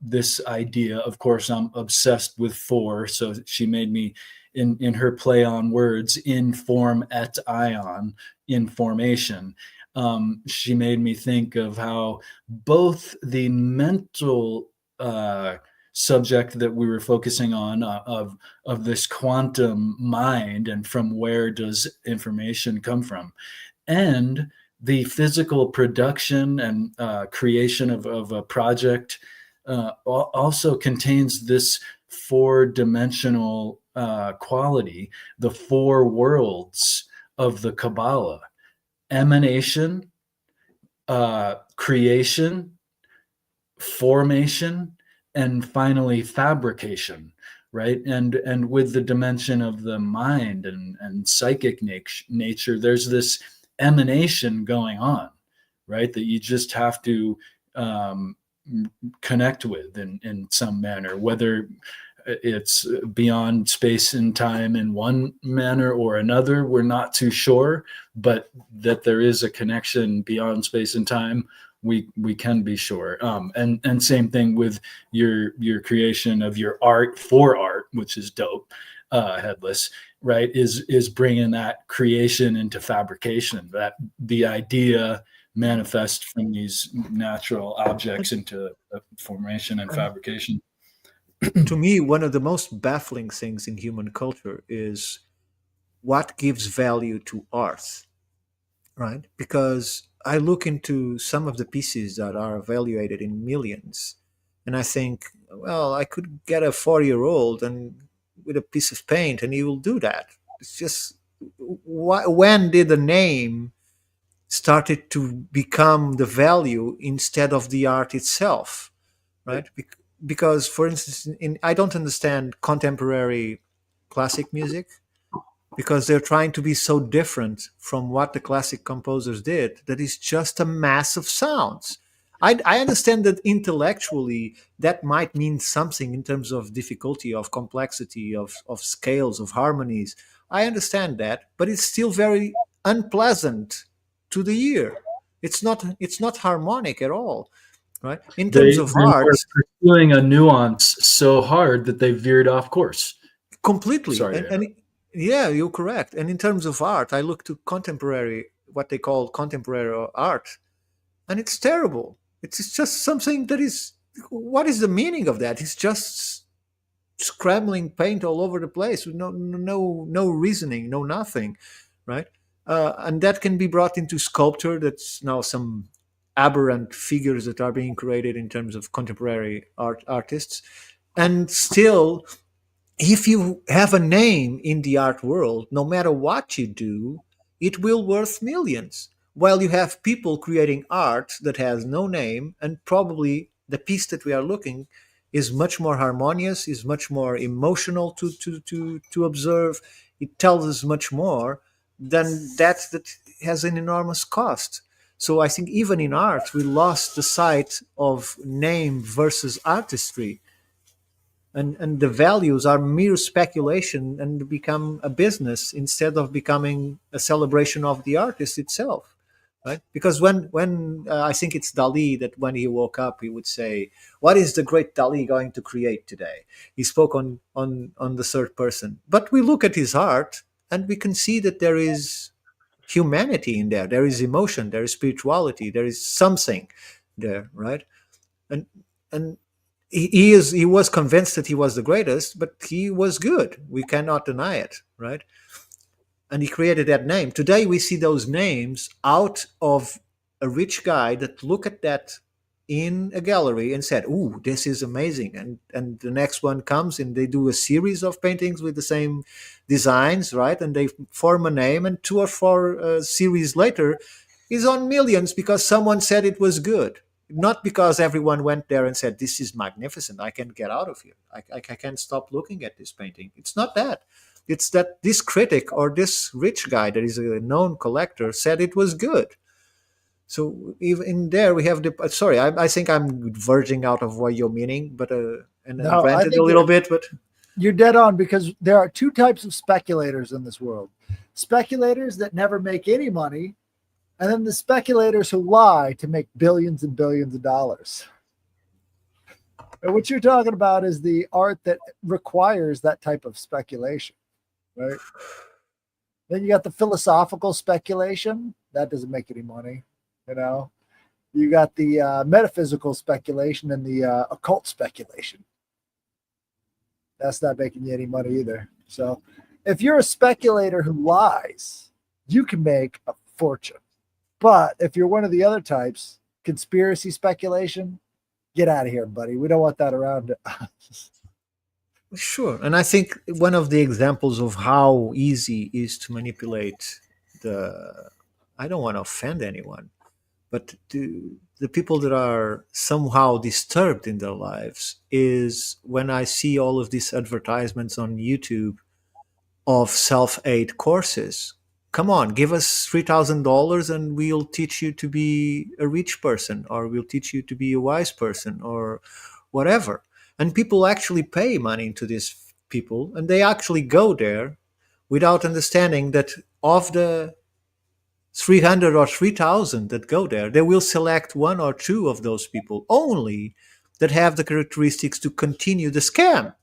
this idea. Of course, I'm obsessed with four, so she made me in her play on words, inform et ion, information. She made me think of how both the mental subject that we were focusing on of this quantum mind and from where does information come from, and the physical production and creation of a project also contains this four-dimensional quality, the four worlds of the Kabbalah: emanation, creation, formation, and finally fabrication, right? And with the dimension of the mind and psychic nature, there's this emanation going on, right? That you just have to um, connect with in some manner, whether it's beyond space and time in one manner or another, we're not too sure, but that there is a connection beyond space and time, we can be sure. And same thing with your creation of your art for art, which is dope. Headless, right, is bringing that creation into fabrication, that the idea manifest from these natural objects into formation and And fabrication. to me, one of the most baffling things in human culture is what gives value to art, right? Because I look into some of the pieces that are evaluated in millions, and I think, well, I could get a 4-year-old and with a piece of paint, and he will do that. It's just when did the name started to become the value instead of the art itself, right? Because, for instance, I don't understand contemporary classic music because they're trying to be so different from what the classic composers did that it's just a mass of sounds. I understand that intellectually that might mean something in terms of difficulty, of complexity, of scales, of harmonies. I understand that, but it's still very unpleasant to the ear. It's not harmonic at all, right? In terms of They art, were pursuing a nuance so hard that they veered off course. completely. Sorry to And interrupt. yeah, you're correct. And in terms of art, I look to contemporary, what they call contemporary art, and it's terrible. It's just something that is, what is the meaning of that? It's just scrambling paint all over the place with no reasoning, no nothing, right? And that can be brought into sculpture. That's now some aberrant figures that are being created in terms of contemporary artists, and still, if you have a name in the art world, no matter what you do, it will worth millions. While you have people creating art that has no name, and probably the piece that we are looking is much more harmonious, is much more emotional to observe. It tells us much more than that has an enormous cost. So I think even in art, we lost the sight of name versus artistry, and the values are mere speculation and become a business instead of becoming a celebration of the artist itself, right? Because when I think it's Dali, that when he woke up he would say, what is the great Dali going to create today? He spoke on the third person, but we look at his art and we can see that there is humanity in there, there is emotion, there is spirituality, there is something there, right? And and he was convinced that he was the greatest, but he was good. We cannot deny it, right? And he created that name. Today we see those names out of a rich guy that look at that in a gallery and said, "Ooh, this is amazing." And the next one comes and they do a series of paintings with the same designs, right? And they form a name, and 2 or 4 series later is on millions because someone said it was good. not because everyone went there and said, this is magnificent, I can't get out of here, I can't stop looking at this painting. It's not that. It's that this critic or this rich guy that is a known collector said it was good. So even in there we have the sorry, I think I'm verging out of what you're meaning, but and No, I ranted a think little bit, but you're dead on, because there are two types of speculators in this world: speculators that never make any money, and then the speculators who lie to make billions and billions of dollars. And what you're talking about is the art that requires that type of speculation, right? Then you got the philosophical speculation that doesn't make any money, you know. You got the metaphysical speculation and the occult speculation. That's not making you any money either. So if you're a speculator who lies, you can make a fortune. But if you're one of the other types, conspiracy speculation, get out of here, buddy. We don't want that around us. sure. And I think one of the examples of how easy is to manipulate I don't want to offend anyone, but the people that are somehow disturbed in their lives is when I see all of these advertisements on YouTube of self-aid courses. Come on, give us $3,000 and we'll teach you to be a rich person, or we'll teach you to be a wise person, or whatever. And people actually pay money to these people, and they actually go there without understanding that of the 300 or 3,000 that go there, they will select one or two of those people only that have the characteristics to continue the scam.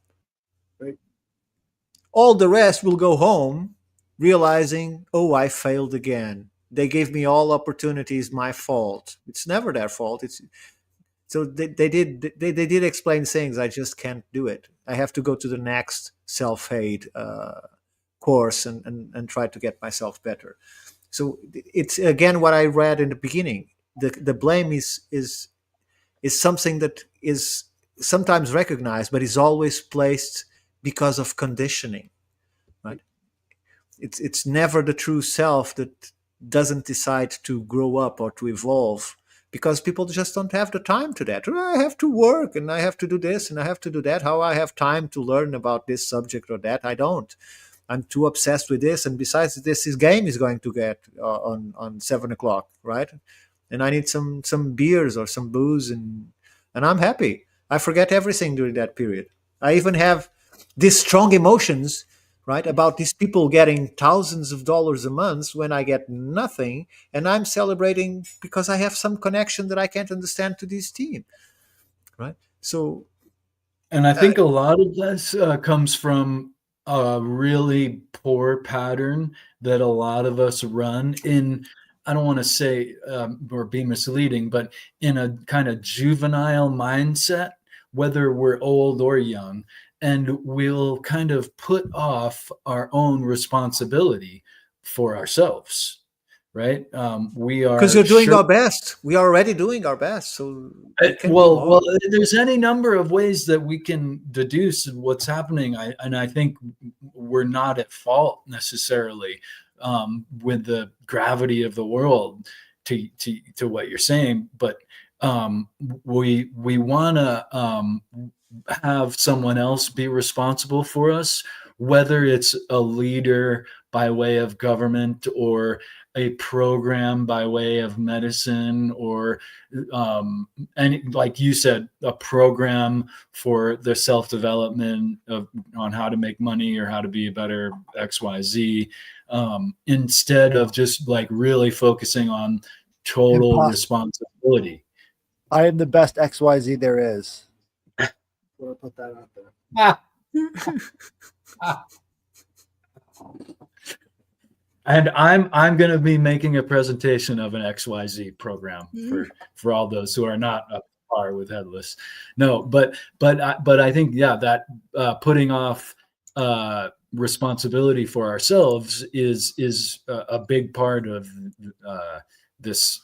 Right. All the rest will go home realizing, oh, I failed again. They gave me all opportunities, my fault. It's never their fault. So they did explain things. I just can't do it. I have to go to the next self-aid course and try to get myself better. So it's again what I read in the beginning. The blame is something that is sometimes recognized, but is always placed because of conditioning, right? It's never the true self that doesn't decide to grow up or to evolve, because people just don't have the time to that. I have to work and I have to do this and I have to do that. How I have time to learn about this subject or that? I don't. I'm too obsessed with this, and besides this game is going to get on 7 o'clock, right? And I need some beers or some booze, and I'm happy. I forget everything during that period. I even have these strong emotions, right, about these people getting thousands of dollars a month when I get nothing, and I'm celebrating because I have some connection that I can't understand to this team, right? So, and I think a lot of this comes from a really poor pattern that a lot of us run in. I don't want to say or be misleading, but in a kind of juvenile mindset, whether we're old or young, and we'll kind of put off our own responsibility for ourselves, right? We are because you're doing our best. We are already doing our best. So well, there's any number of ways that we can deduce what's happening, and I think we're not at fault necessarily with the gravity of the world to what you're saying, but we want to have someone else be responsible for us, whether it's a leader by way of government or a program by way of medicine, or and like you said, a program for the self-development on how to make money or how to be a better XYZ, instead of just like really focusing on total responsibility. I am the best XYZ there is. We'll put that out there. And I'm going to be making a presentation of an XYZ program for all those who are not up to par with Headless. No, but I think that putting off responsibility for ourselves is a big part of this,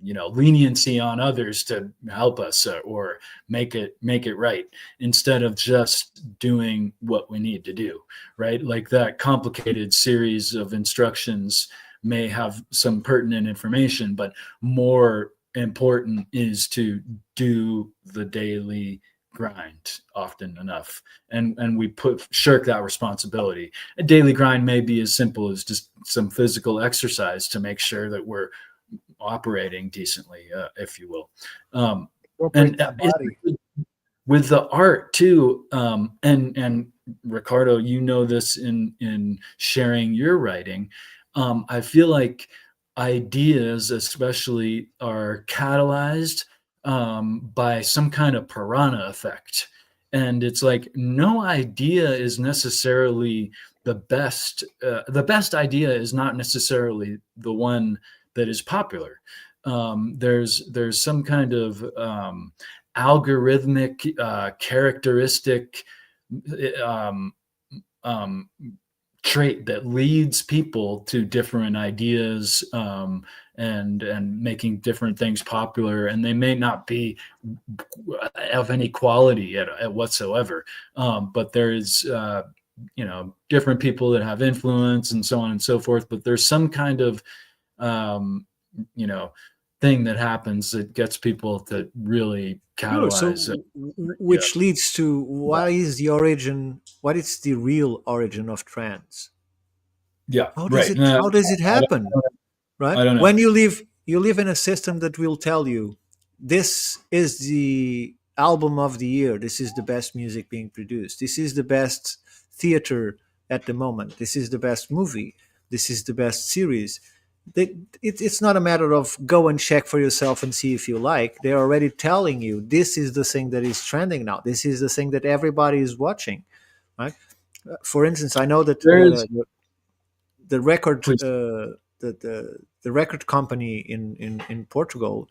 leniency on others to help us or make it right, instead of just doing what we need to do, right? Like that complicated series of instructions may have some pertinent information, but more important is to do the daily grind often enough, and we shirk that responsibility. A daily grind may be as simple as just some physical exercise to make sure that we're operating decently, if you will. Incorporate that body. With the art too, and Ricardo, you know this in sharing your writing. I feel like ideas, especially, are catalyzed by some kind of piranha effect, and it's like no idea is necessarily the best. The best idea is not necessarily the one that is popular. There's some kind of algorithmic characteristic um, um, trait that leads people to different ideas, and making different things popular, and they may not be of any quality at whatsoever, but there's different people that have influence and so on and so forth, but there's some kind of um, you know thing that happens that gets people to really Sure. So, catalyze it. which leads to what is the origin? What is the real origin of trends? Yeah, How does right. it? How does it happen? Right? I don't know. When you live in a system that will tell you this is the album of the year. This is the best music being produced. This is the best theater at the moment. This is the best movie. This is the best series. It's not a matter of go and check for yourself and see if you like. They're already telling you this is the thing that is trending now. This is the thing that everybody is watching. Right? For instance, I know that There's the record please. the record company in Portugal,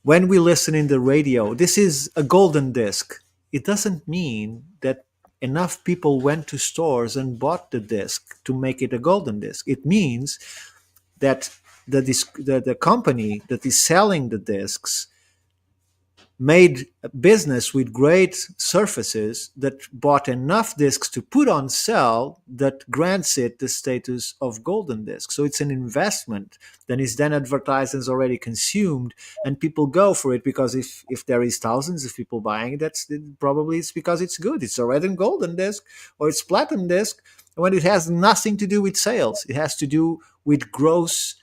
when we listen in the radio, this is a golden disc. It doesn't mean that enough people went to stores and bought the disc to make it a golden disc. It means that the company that is selling the discs made a business with great surfaces that bought enough discs to put on sale that grants it the status of golden disc. So it's an investment that is then advertised as already consumed, and people go for it because if there is thousands of people buying it, probably it's because it's good. It's already a golden disc or it's platinum disc, when it has nothing to do with sales. It has to do with gross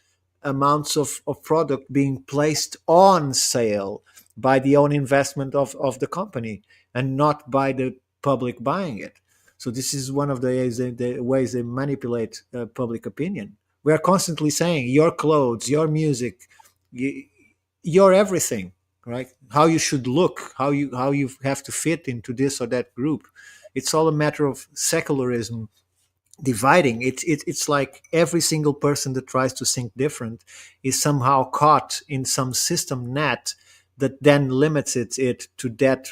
amounts of product being placed on sale by the own investment of the company and not by the public buying it. So this is one of the ways they manipulate public opinion. We are constantly saying your clothes, your music, your everything, right? How you should look, how you have to fit into this or that group. It's all a matter of secularism dividing. It's like every single person that tries to think different is somehow caught in some system net that then limits it to that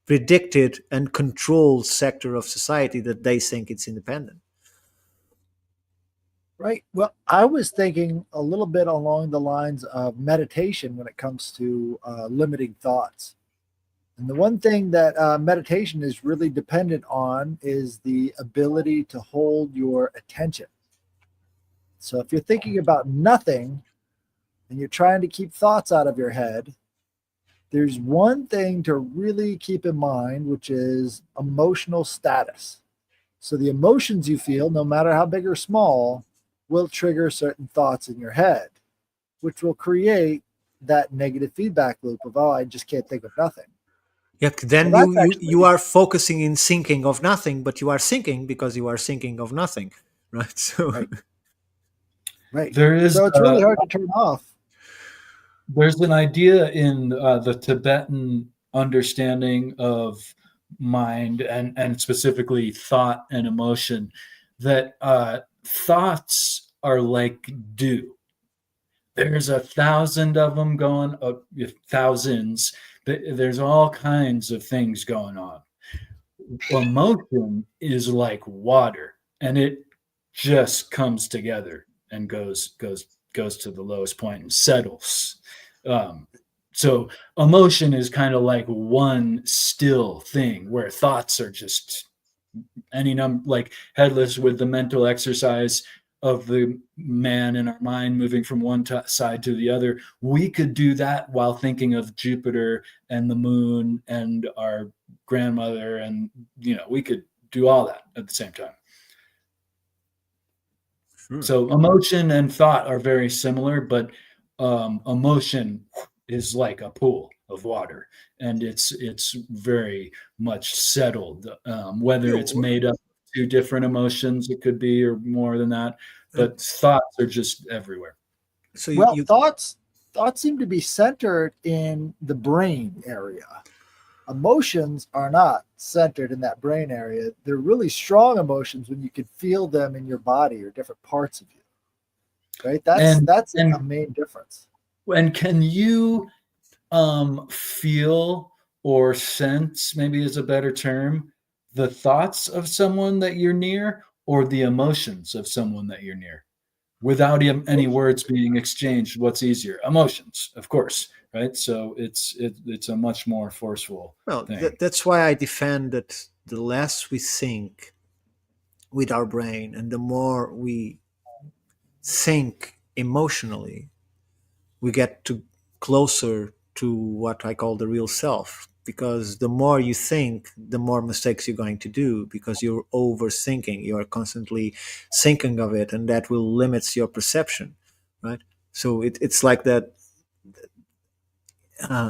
predicted and controlled sector of society that they think it's independent. Right. Well, I was thinking a little bit along the lines of meditation when it comes to limiting thoughts. And the one thing that meditation is really dependent on is the ability to hold your attention. So if you're thinking about nothing and you're trying to keep thoughts out of your head, there's one thing to really keep in mind, which is emotional status. So the emotions you feel, no matter how big or small, will trigger certain thoughts in your head, which will create that negative feedback loop of, oh, I just can't think of nothing. Yep. Then Well, you are focusing in thinking of nothing, but you are thinking because you are thinking of nothing, right? So right. There is So it's really hard to turn off. There's an idea in the Tibetan understanding of mind and specifically thought and emotion that thoughts are like dew. There's 1,000 of them going, thousands. There's all kinds of things going on. Emotion is like water, and it just comes together and goes to the lowest point and settles. So emotion is kind of like one still thing, where thoughts are just any number, like Headless with the mental exercise. of the man in our mind moving from one side to the other, we could do that while thinking of Jupiter and the moon and our grandmother, and we could do all that at the same time. Sure. So emotion and thought are very similar, but emotion is like a pool of water, and it's very much settled. Whether Yeah, it's made up of two different emotions, it could be, or more than that, but thoughts are just everywhere. So Well, thoughts seem to be centered in the brain area. Emotions are not centered in that brain area. They're really strong emotions when you can feel them in your body or different parts of you. Right? That's a main difference. And can you feel or sense, maybe is a better term, the thoughts of someone that you're near, or the emotions of someone that you're near, without any words being exchanged? What's easier? Emotions, of course, right? So it's a much more forceful thing. That's why I defend that the less we think with our brain and the more we think emotionally, we get to closer to what I call the real self. Because the more you think, the more mistakes you're going to do, because you're overthinking. You are constantly thinking of it, and that will limits your perception, right? So it's like that.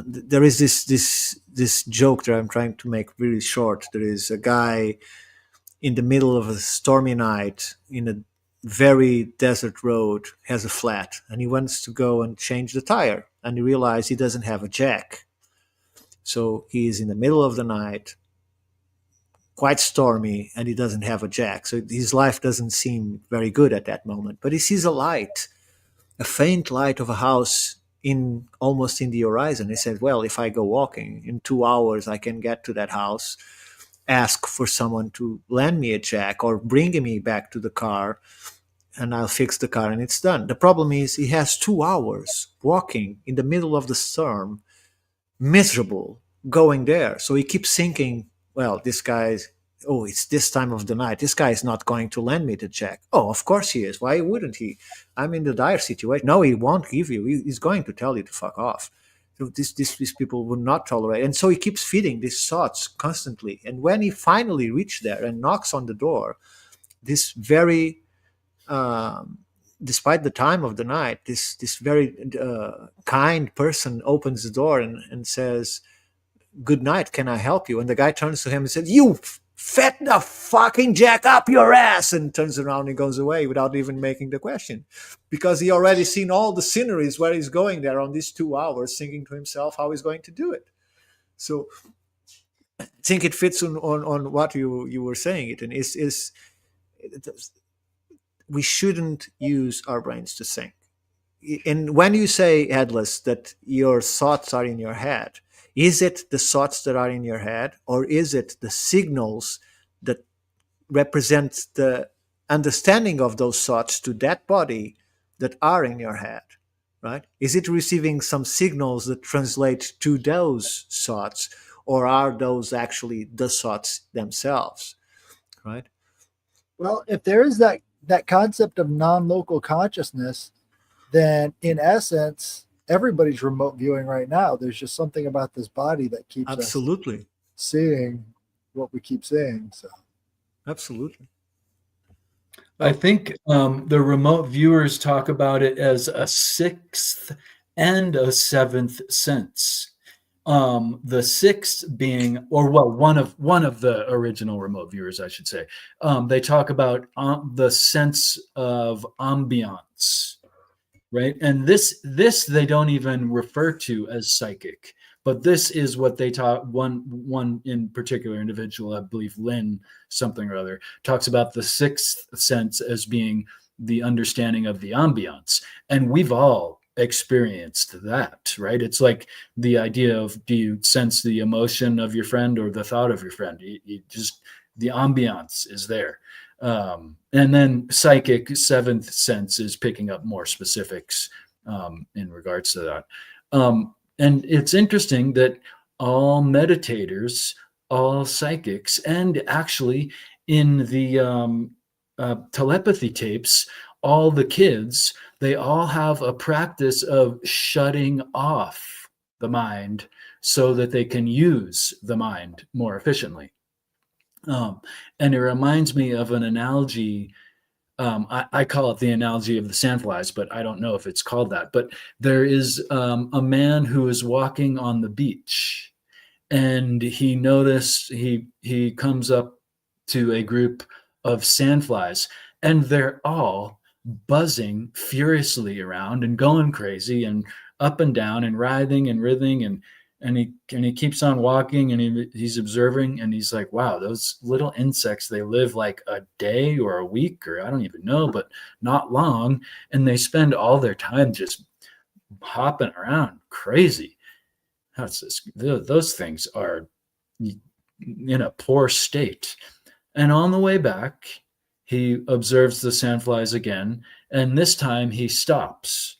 There is this joke that I'm trying to make really short. There is a guy in the middle of a stormy night in a very desert road, has a flat, and he wants to go and change the tire, and he realizes he doesn't have a jack. So he is in the middle of the night, quite stormy, and he doesn't have a jack. So his life doesn't seem very good at that moment. But he sees a light, a faint light of a house almost in the horizon. He said, well, if I go walking in 2 hours, I can get to that house, ask for someone to lend me a jack or bring me back to the car, and I'll fix the car and it's done. The problem is he has 2 hours walking in the middle of the storm, miserable, going there. So he keeps thinking, well, this guy's, oh, it's this time of the night. This guy is not going to lend me the jack. Oh, of course he is. Why wouldn't he? I'm in the dire situation. No, he won't give you. He's going to tell you to fuck off. So these people would not tolerate. And so he keeps feeding these thoughts constantly. And when he finally reaches there and knocks on the door, this very, despite the time of the night, this very kind person opens the door and says, good night, can I help you? And the guy turns to him and says, you fed the fucking jack up your ass, and turns around and goes away without even making the question, because he already seen all the sceneries where he's going there on these 2 hours, thinking to himself how he's going to do it. So I think it fits on what you were saying. It and we shouldn't use our brains to think. And when you say, Headless, that your thoughts are in your head, is it the thoughts that are in your head, or is it the signals that represent the understanding of those thoughts to that body that are in your head, right? Is it receiving some signals that translate to those thoughts, or are those actually the thoughts themselves, right? Well, if there is that concept of non-local consciousness, then in essence, everybody's remote viewing right now. There's just something about this body that keeps absolutely us seeing what we keep seeing. So, absolutely. I think the remote viewers talk about it as a sixth and a seventh sense. The sixth being, or well, one of the original remote viewers, I should say. They talk about the sense of ambiance. Right. And this they don't even refer to as psychic, but this is what they taught. One in particular individual, I believe Lynn something or other, talks about the sixth sense as being the understanding of the ambiance. And we've all experienced that, right? It's like the idea of, do you sense the emotion of your friend or the thought of your friend? You just, the ambiance is there. And then psychic, seventh sense, is picking up more specifics in regards to that. And it's interesting that all meditators, all psychics, and actually in the telepathy tapes, all the kids, they all have a practice of shutting off the mind so that they can use the mind more efficiently. And it reminds me of an analogy. I call it the analogy of the sandflies, but I don't know if it's called that. But there is a man who is walking on the beach, and he comes up to a group of sandflies, and they're all buzzing furiously around and going crazy and up and down and writhing and writhing, and he keeps on walking, and he's observing, and he's like, wow, those little insects, they live like a day or a week, or I don't even know, but not long, and they spend all their time just hopping around crazy. Those things are in a poor state. And on the way back, he observes the sandflies again, and this time he stops.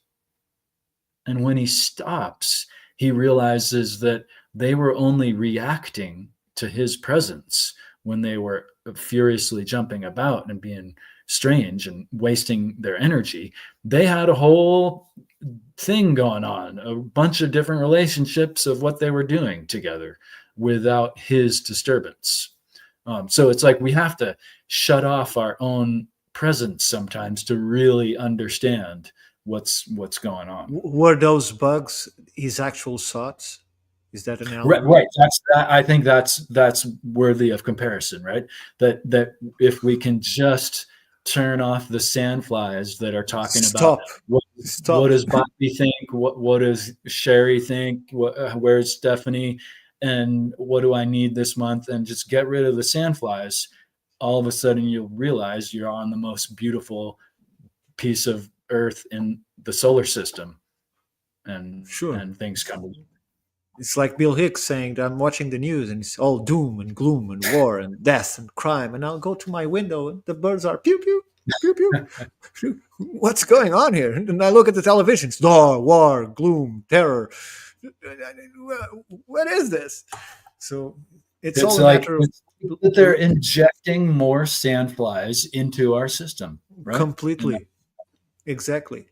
And when he stops, he realizes that they were only reacting to his presence when they were furiously jumping about and being strange and wasting their energy. They had a whole thing going on, a bunch of different relationships of what they were doing together without his disturbance. So it's like we have to shut off our own presence sometimes to really understand what's going on. Were those bugs his actual thoughts? Is that an Right, allegory? right. I think that's worthy of comparison, right? That if we can just turn off the sandflies that are talking about Stop. what Stop. does Bobby think, what does Sherry think, where's Stephanie, and what do I need this month, and just get rid of the sandflies, all of a sudden you'll realize you're on the most beautiful piece of Earth in the solar system, and Sure. things come. It's like Bill Hicks saying that I'm watching the news and it's all doom and gloom and war and death and crime, and I'll go to my window and the birds are pew pew pew pew. What's going on here? And I look at the television. It's war, gloom, terror. What is this? So it's all a Like matter of that they're injecting more sandflies into our system, right? completely, exactly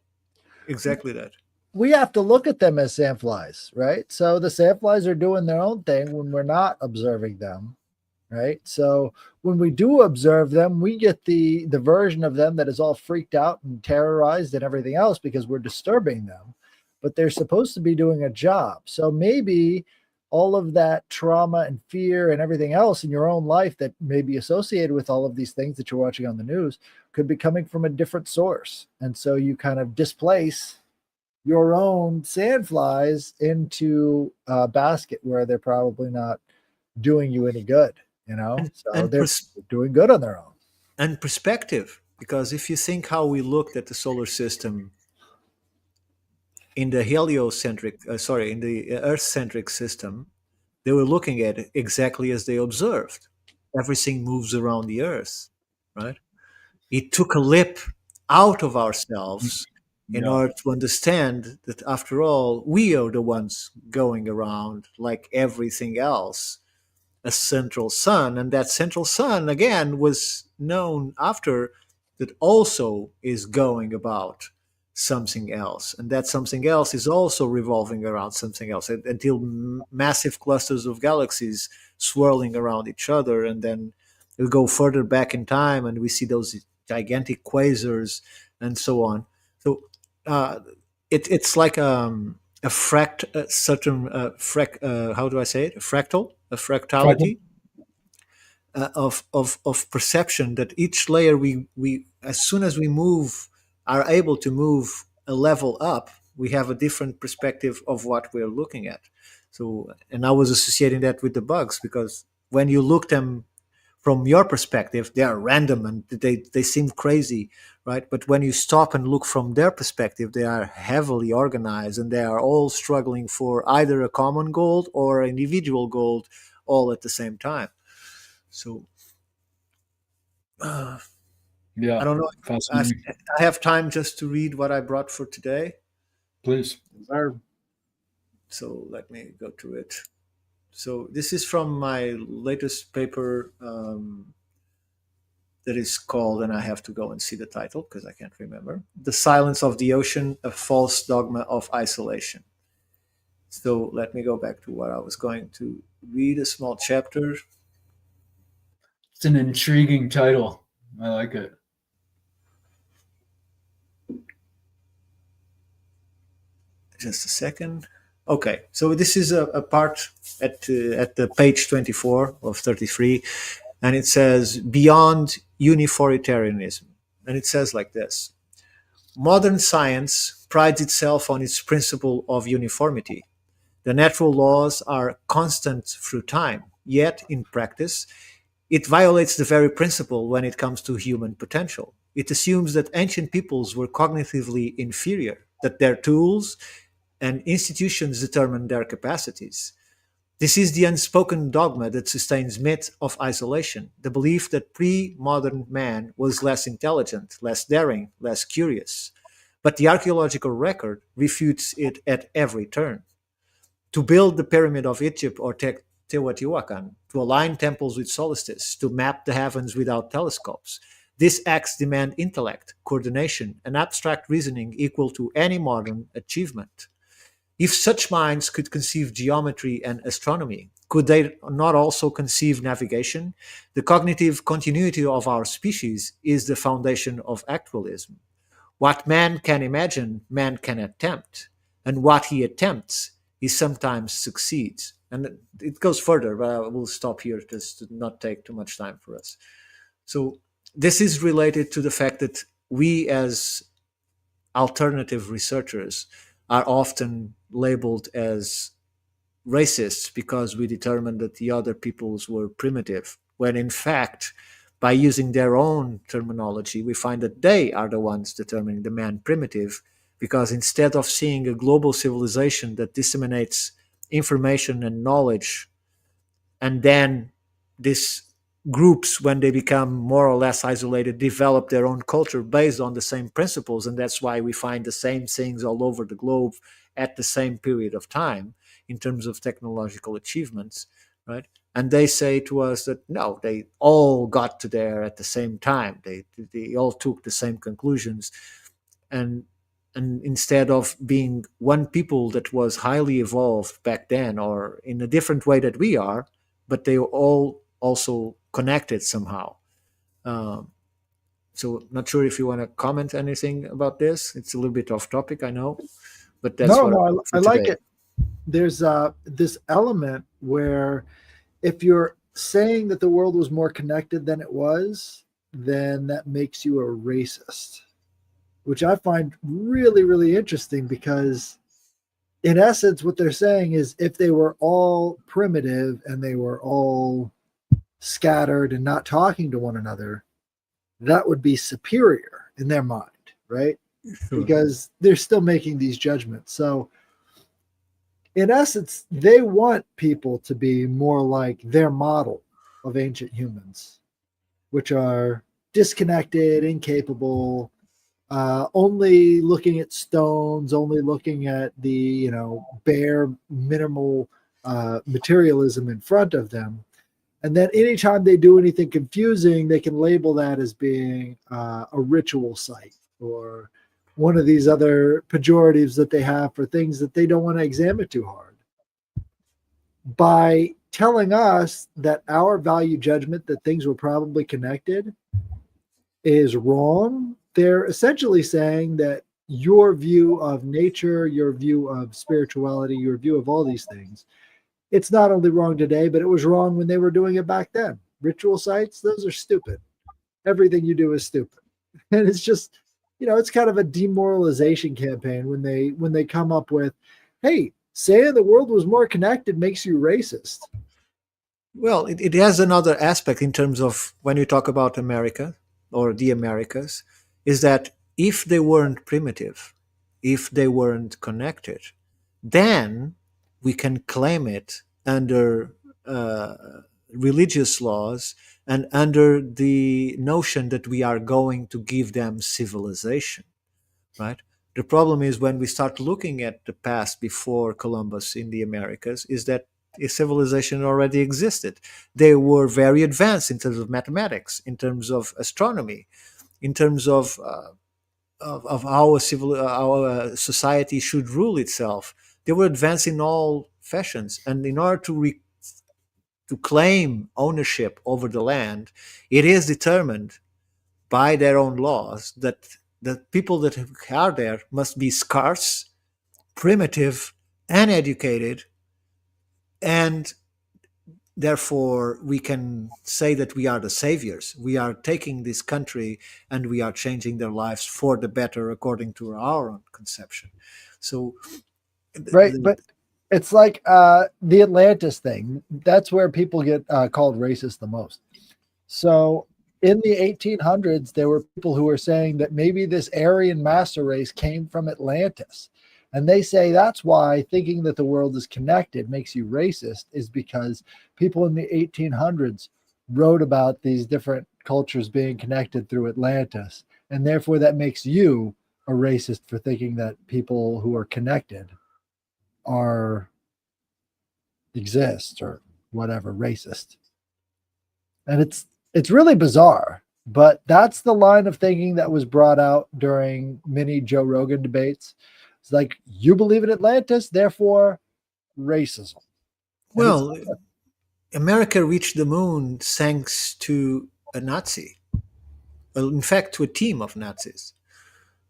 that. We have to look at them as sandflies, right? So the sandflies are doing their own thing when we're not observing them, right? So when we do observe them, we get the version of them that is all freaked out and terrorized and everything else because we're disturbing them. But they're supposed to be doing a job. So maybe all of that trauma and fear and everything else in your own life that may be associated with all of these things that you're watching on the news could be coming from a different source. And so you kind of displace your own sandflies into a basket where they're probably not doing you any good, you know? So And they're doing good on their own. and perspective, because if you think how we looked at the solar system in the in the Earth-centric system, they were looking at it exactly as they observed. Everything moves around the Earth, right? It took a leap out of ourselves in Yeah. order to understand that, after all, we are the ones going around like everything else, a central sun, and that central sun again was known after that also is going about something else, and that something else is also revolving around something else until massive clusters of galaxies swirling around each other, and then we go further back in time and we see those gigantic quasars and so on. So it's like a certain how do I say it? A fractality of perception, that each layer we as soon as we move are able to move a level up, we have a different perspective of what we're looking at. So, and I was associating that with the bugs, because when you look them from your perspective, they are random and they seem crazy, right? But when you stop and look from their perspective, they are heavily organized and they are all struggling for either a common goal or an individual goal all at the same time. So I Yeah. don't know. Fascinating. I have time just to read what I brought for today. Please. So let me go to it. So this is from my latest paper, that is called, and I have to go and see the title because I can't remember, The Silence of the Ocean, a False Dogma of Isolation. So let me go back to what I was going to read, a small chapter. It's an intriguing title. I like it. Just a second. Okay, so this is a part at the page 24 of 33, and it says beyond uniformitarianism, and it says like this: modern science prides itself on its principle of uniformity. The natural laws are constant through time, yet in practice, it violates the very principle when it comes to human potential. It assumes that ancient peoples were cognitively inferior, that their tools and institutions determine their capacities. This is the unspoken dogma that sustains myth of isolation, the belief that pre-modern man was less intelligent, less daring, less curious. But the archaeological record refutes it at every turn. To build the Pyramid of Egypt or Teotihuacan, to align temples with solstice, to map the heavens without telescopes, these acts demand intellect, coordination, and abstract reasoning equal to any modern achievement. If such minds could conceive geometry and astronomy, could they not also conceive navigation? The cognitive continuity of our species is the foundation of actualism. What man can imagine, man can attempt, and what he attempts, he sometimes succeeds. And it goes further, but I will stop here just to not take too much time for us. So, this is related to the fact that we, as alternative researchers, are often labeled as racists because we determined that the other peoples were primitive, when in fact, by using their own terminology, we find that they are the ones determining the man primitive, because instead of seeing a global civilization that disseminates information and knowledge, and then these groups, when they become more or less isolated, develop their own culture based on the same principles, and that's why we find the same things all over the globe at the same period of time in terms of technological achievements, right? And they say to us that no, they all got to there at the same time. They all took the same conclusions, and instead of being one people that was highly evolved back then, or in a different way that we are, but they all also connected somehow. Um, so, not sure if you want to comment anything about this. It's a little bit off topic, I know, but that's what No, I for like today. it. There's this element where if you're saying that the world was more connected than it was, then that makes you a racist, which I find really, really interesting because, in essence, what they're saying is if they were all primitive and they were all scattered and not talking to one another, that would be superior in their mind, right? Sure. Because they're still making these judgments. So, in essence, they want people to be more like their model of ancient humans, which are disconnected, incapable, only looking at stones, only looking at the bare minimal materialism in front of them. And then anytime they do anything confusing, they can label that as being a ritual site or one of these other pejoratives that they have for things that they don't want to examine too hard. By telling us that our value judgment that things were probably connected is wrong, they're essentially saying that your view of nature, your view of spirituality, your view of all these things, it's not only wrong today, but it was wrong when they were doing it back then. Ritual sites, those are stupid. Everything you do is stupid. And it's just, it's kind of a demoralization campaign when they come up with, hey, saying the world was more connected makes you racist. Well, it has another aspect in terms of when you talk about America or the Americas, is that if they weren't primitive, if they weren't connected, then we can claim it under religious laws and under the notion that we are going to give them civilization, right? The problem is when we start looking at the past before Columbus in the Americas, is that a civilization already existed. They were very advanced in terms of mathematics, in terms of astronomy, in terms of how our society should rule itself. They were advanced in all fashions, and in order to claim ownership over the land, it is determined by their own laws that the people that are there must be scarce, primitive, and educated, and therefore we can say that we are the saviors. We are taking this country and we are changing their lives for the better according to our own conception. So Right. But it's like the Atlantis thing. That's where people get called racist the most. So in the 1800s, there were people who were saying that maybe this Aryan master race came from Atlantis. And they say that's why thinking that the world is connected makes you racist, is because people in the 1800s wrote about these different cultures being connected through Atlantis. And therefore, that makes you a racist for thinking that people who are connected are exist or whatever, racist. And it's really bizarre, but that's the line of thinking that was brought out during many Joe Rogan debates. It's like, you believe in Atlantis, therefore racism. well, America reached the moon thanks to a Nazi. Well, in fact, to a team of Nazis,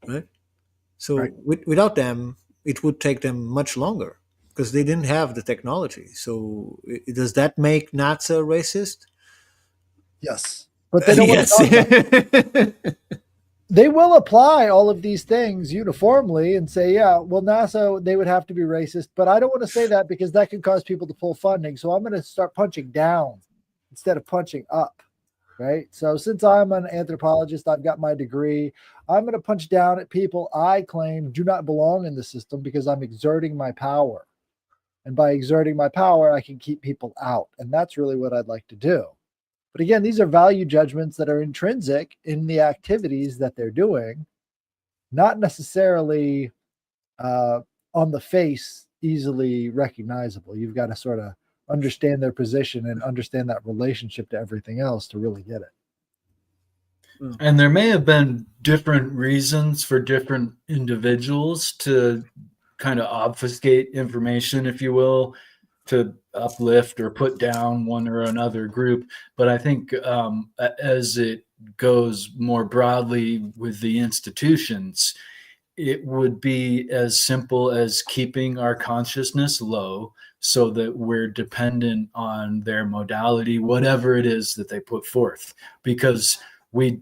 right? So Right. without them, it would take them much longer because they didn't have the technology. So does that make Nazi a racist? Yes. But they don't want to talk about it. They will apply all of these things uniformly and say, yeah, well, NASA, they would have to be racist. But I don't want to say that because that could cause people to pull funding. So I'm going to start punching down instead of punching up. Right. So since I'm an anthropologist, I've got my degree. I'm going to punch down at people I claim do not belong in the system because I'm exerting my power. And by exerting my power, I can keep people out. And that's really what I'd like to do. But again, these are value judgments that are intrinsic in the activities that they're doing, not necessarily on the face easily recognizable. You've got to sort of understand their position and understand that relationship to everything else to really get it. And there may have been different reasons for different individuals to kind of obfuscate information, if you will, to uplift or put down one or another group. But I think as it goes more broadly with the institutions, it would be as simple as keeping our consciousness low so that we're dependent on their modality, whatever it is that they put forth, because we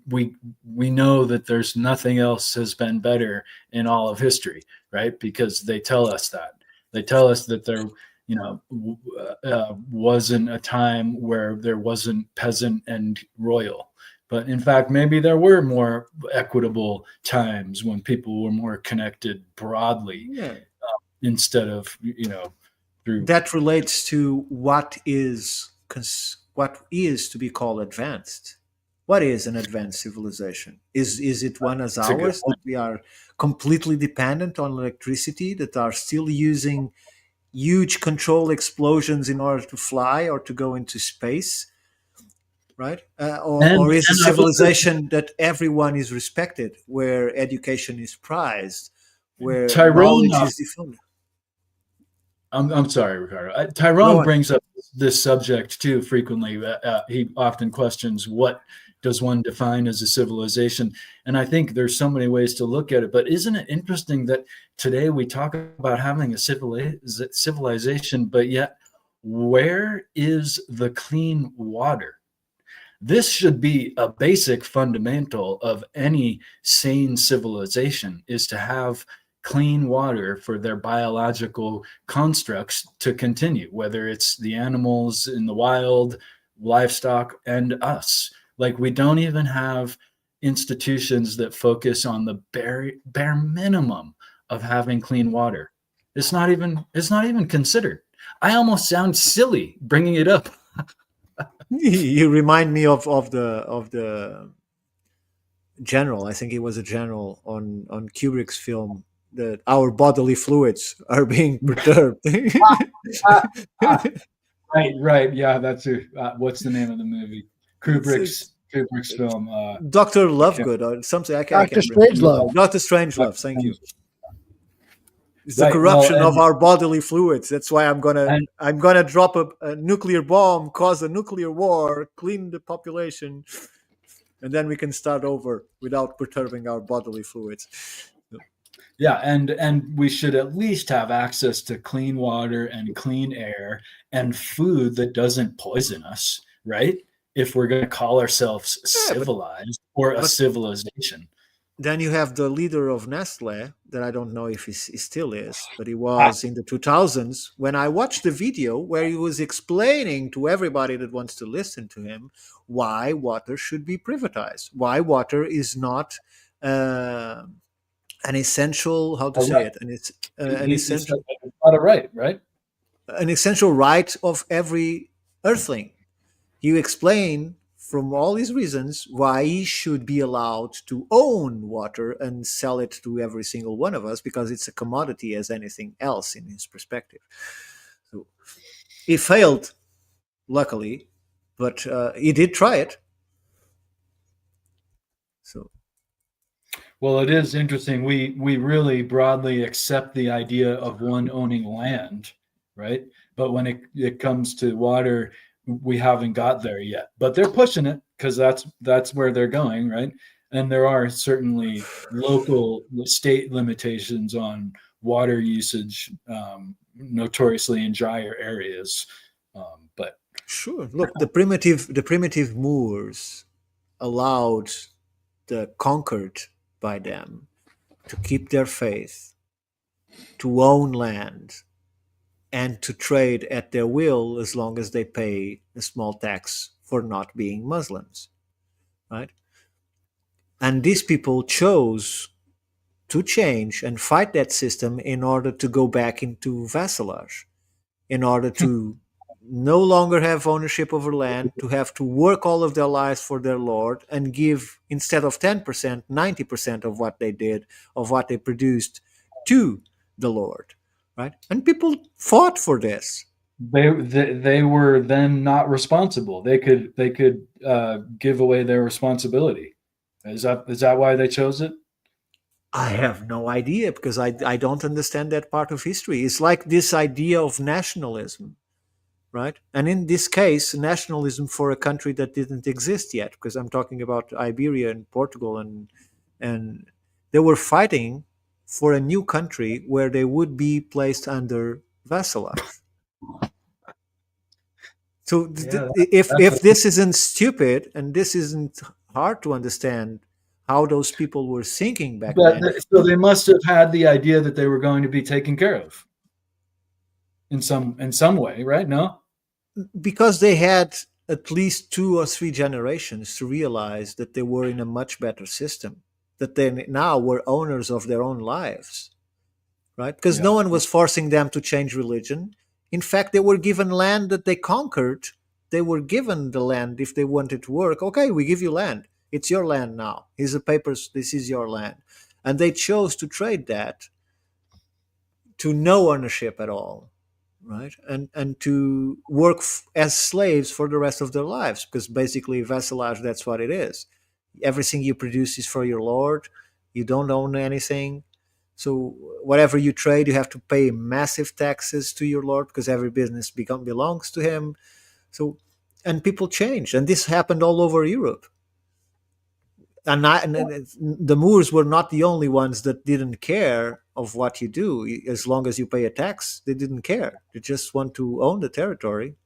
know that there's nothing else has been better in all of history, right? Because they tell us that there wasn't a time where there wasn't peasant and royal. But in fact, maybe there were more equitable times when people were more connected broadly, instead of, through. That relates to what is to be called advanced. What is an advanced civilization? Is it one as ours that we are completely dependent on electricity, that are still using huge control explosions in order to fly or to go into space, right? Or is a civilization that everyone is respected, where education is prized, where knowledge is defined? I'm sorry, Ricardo. Tyrone brings up this subject too frequently. He often questions, what does one define as a civilization? And I think there's so many ways to look at it. But isn't it interesting that today we talk about having a civilization, but yet where is the clean water? This should be a basic fundamental of any sane civilization, is to have clean water for their biological constructs to continue, whether it's the animals in the wild, livestock, and us. Like, we don't even have institutions that focus on the bare minimum of having clean water. It's not even considered. I almost sound silly bringing it up. You remind me of the general. I think he was a general on Kubrick's film, that our bodily fluids are being perturbed. Right. Yeah, that's what's the name of the movie? Kubrick's film. Dr. I can't- Lovegood or something. I Dr. can't remember. Strangelove. Dr. Strangelove. Thank you. It's the Right. Well, corruption of our bodily fluids. That's why I'm and gonna drop a nuclear bomb, cause a nuclear war, clean the population, and then we can start over without perturbing our bodily fluids. yeah, and we should at least have access to clean water and clean air and food that doesn't poison us, right? If we're going to call ourselves Yeah, civilized or a but civilization. then you have the leader of Nestle that I don't know if he still is, but he Ah, was in the 2000s when I watched the video where he was explaining to everybody that wants to listen to him why water should be privatized, why water is not an essential, how to a say right. it, and it's an He said essential, it's not a right, right? an essential right of every earthling. You explain from all these reasons why he should be allowed to own water and sell it to every single one of us because it's a commodity as anything else in his perspective. So he failed, luckily, but he did try it. So Well, it is interesting. We really broadly accept the idea of one owning land, right? But when it comes to water, we haven't got there yet. But they're pushing it because that's where they're going, right? And there are certainly local state limitations on water usage, notoriously in drier areas. But sure, look, the primitive Moors allowed the conquered by them to keep their faith, to own land, and to trade at their will as long as they pay a small tax for not being Muslims, right? And these people chose to change and fight that system in order to go back into vassalage, in order to no longer have ownership over land, to have to work all of their lives for their Lord and give, instead of 10%, 90% of what they did, of what they produced to the Lord, right? And people fought for this. they were then not responsible. They could give away their responsibility. Is that why they chose it? I have no idea because I don't understand that part of history. It's like this idea of nationalism, right? And in this case, nationalism for a country that didn't exist yet, because I'm talking about Iberia and Portugal, and they were fighting for a new country where they would be placed under vassalage. So Yeah, that's if this isn't stupid and this isn't hard to understand how those people were thinking back but then, so they must have had the idea that they were going to be taken care of in some way, right? No. because they had at least 2 or 3 generations to realize that they were in a much better system, that they now were owners of their own lives, right? Because Yeah. no one was forcing them to change religion. In fact, they were given land that they conquered. They were given the land if they wanted to work. Okay, we give you land. It's your land now. Here's the papers. This is your land. And they chose to trade that to no ownership at all, right? And to work as slaves for the rest of their lives, because basically vassalage, that's what it is. Everything you produce is for your lord. You don't own anything. So whatever you trade, you have to pay massive taxes to your lord because every business belongs to him. So, and people change, and this happened all over Europe. And the Moors were not the only ones that didn't care of what you do. As long as you pay a tax, they didn't care. They just want to own the territory.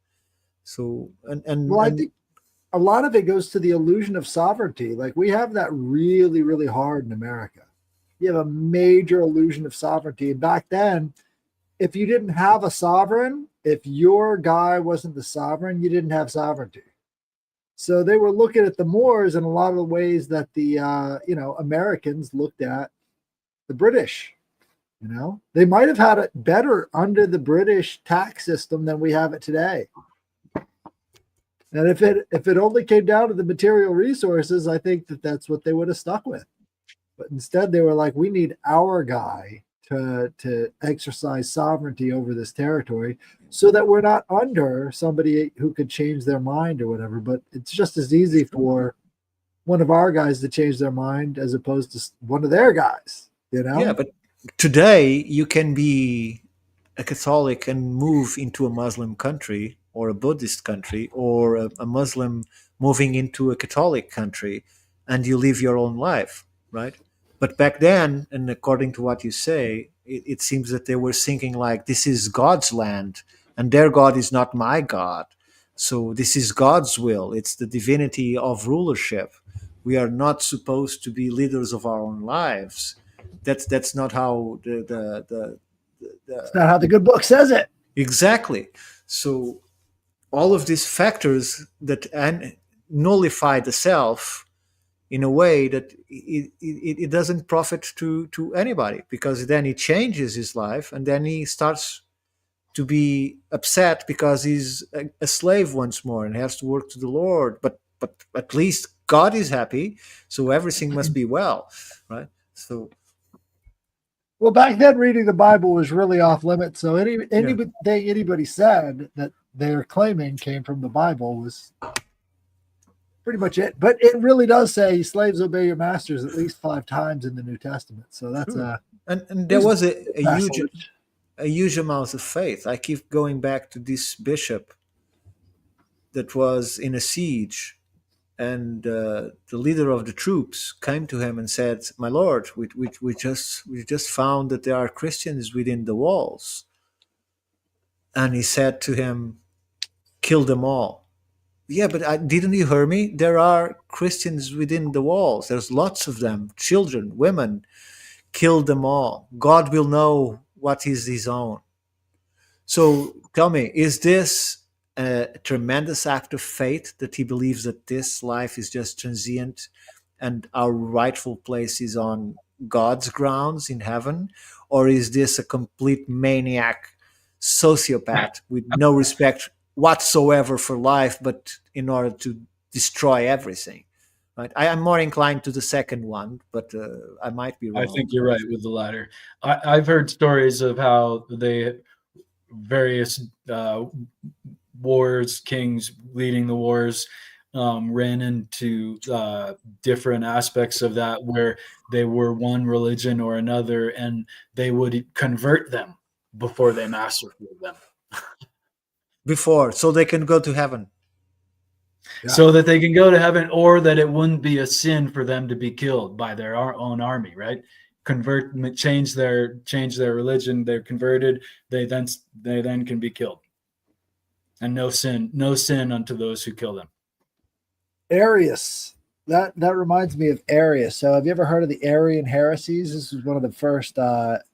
So Well, I think a lot of it goes to the illusion of sovereignty. Like we have that really, really hard in America. You have a major illusion of sovereignty. And back then, if you didn't have a sovereign, if your guy wasn't the sovereign, you didn't have sovereignty. So they were looking at the Moors in a lot of the ways that the Americans looked at the British. They might have had it better under the British tax system than we have it today. And if it only came down to the material resources, I think that's what they would have stuck with. But instead, they were like, we need our guy to exercise sovereignty over this territory, so that we're not under somebody who could change their mind or whatever. But it's just as easy for one of our guys to change their mind as opposed to one of their guys. You know? Yeah, but today you can be a Catholic and move into a Muslim country or a Buddhist country or a Muslim moving into a Catholic country, and you live your own life, right? But back then, and according to what you say, it seems that they were thinking like, this is God's land and their God is not my God. So this is God's will. It's the divinity of rulership. We are not supposed to be leaders of our own lives. That's not how It's not how the good book says it. exactly. So all of these factors that nullify the self in a way that it doesn't profit to anybody, because then he changes his life and then he starts to be upset because he's a slave once more and has to work to the Lord. But at least God is happy, so everything must be well, right? So Well, back then, reading the Bible was really off limits. So anything anybody said that they're claiming came from the Bible was pretty much it. But it really does say slaves obey your masters at least 5 times in the New Testament. So that's and there was a huge passage. a huge amount of faith. I keep going back to this bishop that was in a siege, and the leader of the troops came to him and said, "My lord, we just found that there are Christians within the walls." And he said to him, "Kill them all." Yeah, but didn't you hear me? There are Christians within the walls. There's lots of them, children, women. Kill them all. God will know what is his own. So tell me, is this a tremendous act of faith that he believes that this life is just transient and our rightful place is on God's grounds in heaven? Or is this a complete maniac sociopath with no respect whatsoever for life, but in order to destroy everything? Right? I am more inclined to the second one, but I might be wrong. I think you're right with the latter. I've heard stories of how they various wars, kings leading the wars, ran into different aspects of that where they were one religion or another, and they would convert them before they massacred them. Before, so they can go to heaven. Yeah. So that they can go to heaven, or that it wouldn't be a sin for them to be killed by their own army, right? Change their religion. They're converted. They then can be killed, and no sin unto those who kill them. Arius. That reminds me of Arius. So have you ever heard of the Arian heresies? This was one of the first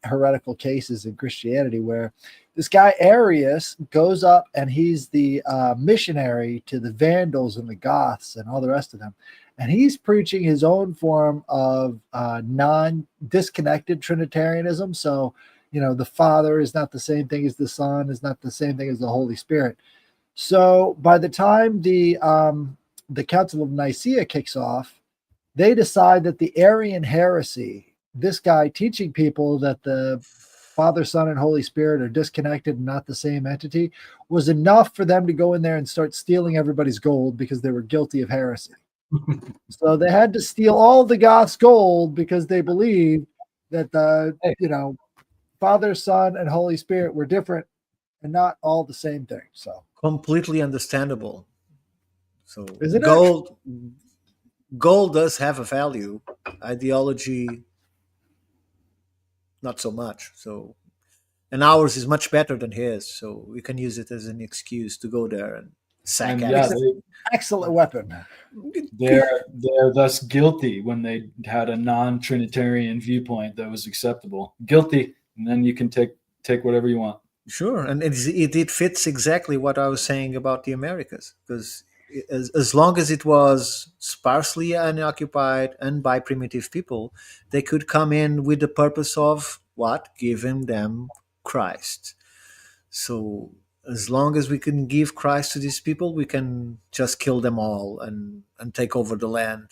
heretical cases in Christianity, where this guy Arius goes up and he's the missionary to the Vandals and the Goths and all the rest of them. And he's preaching his own form of non-disconnected Trinitarianism. So, the Father is not the same thing as the Son, is not the same thing as the Holy Spirit. So by the time the Council of Nicaea kicks off, they decide that the Arian heresy, this guy teaching people that the Father, Son, and Holy Spirit are disconnected and not the same entity, was enough for them to go in there and start stealing everybody's gold because they were guilty of heresy. So they had to steal all the Goths' gold because they believed that the Father, Son, and Holy Spirit were different and not all the same thing. So completely understandable. So Isn't it? gold does have a value. Ideology, not so much. So, and ours is much better than his. So we can use it as an excuse to go there and sack And yeah, everything. excellent weapon. they're thus guilty when they had a non-Trinitarian viewpoint that was acceptable. Guilty, and then you can take whatever you want. Sure, and it fits exactly what I was saying about the Americas, because as long as it was sparsely unoccupied and by primitive people, they could come in with the purpose of what? Giving them Christ. So as long as we can give Christ to these people, we can just kill them all and take over the land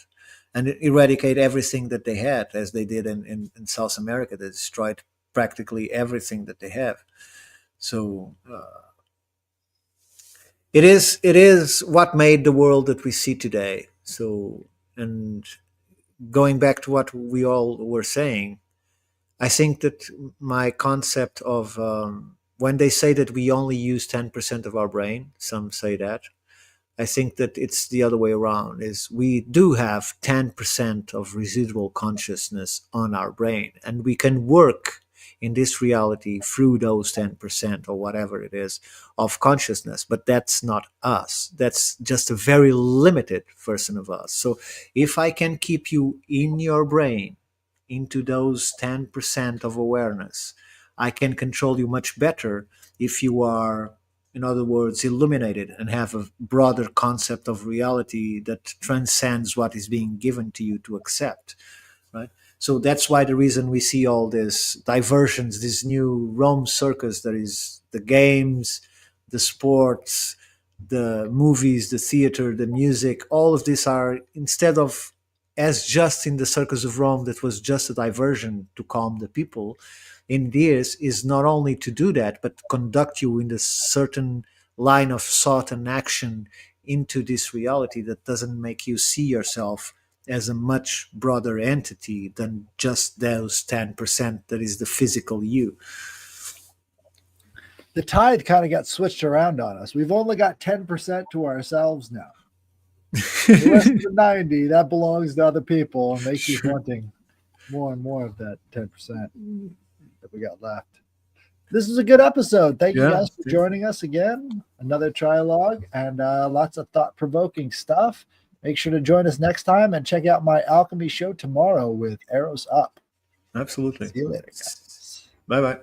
and eradicate everything that they had, as they did in South America. They destroyed practically everything that they have. So it is what made the world that we see today. So, and going back to what we all were saying, I think that my concept of when they say that we only use 10% of our brain, some say that. I think that it's the other way around, is we do have 10% of residual consciousness on our brain, and we can work in this reality through those 10% or whatever it is of consciousness, but that's not us. That's just a very limited version of us. So if I can keep you in your brain into those 10% of awareness, I can control you much better if you are, in other words, illuminated and have a broader concept of reality that transcends what is being given to you to accept, right? So that's why the reason we see all this diversions, this new Rome circus, that is the games, the sports, the movies, the theater, the music, all of these are, instead of as just in the circus of Rome, that was just a diversion to calm the people, in this is not only to do that, but conduct you in a certain line of thought and action into this reality that doesn't make you see yourself as a much broader entity than just those 10% that is the physical you. The tide kind of got switched around on us. We've only got 10% to ourselves now. The rest of the 90, that belongs to other people, and they keep wanting more and more of that 10% that we got left. This is a good episode. Thank you guys for joining us again. Another Trialogue, and lots of thought-provoking stuff. Make sure to join us next time and check out my alchemy show tomorrow with Arrows Up. Absolutely. See you later, guys. Bye-bye.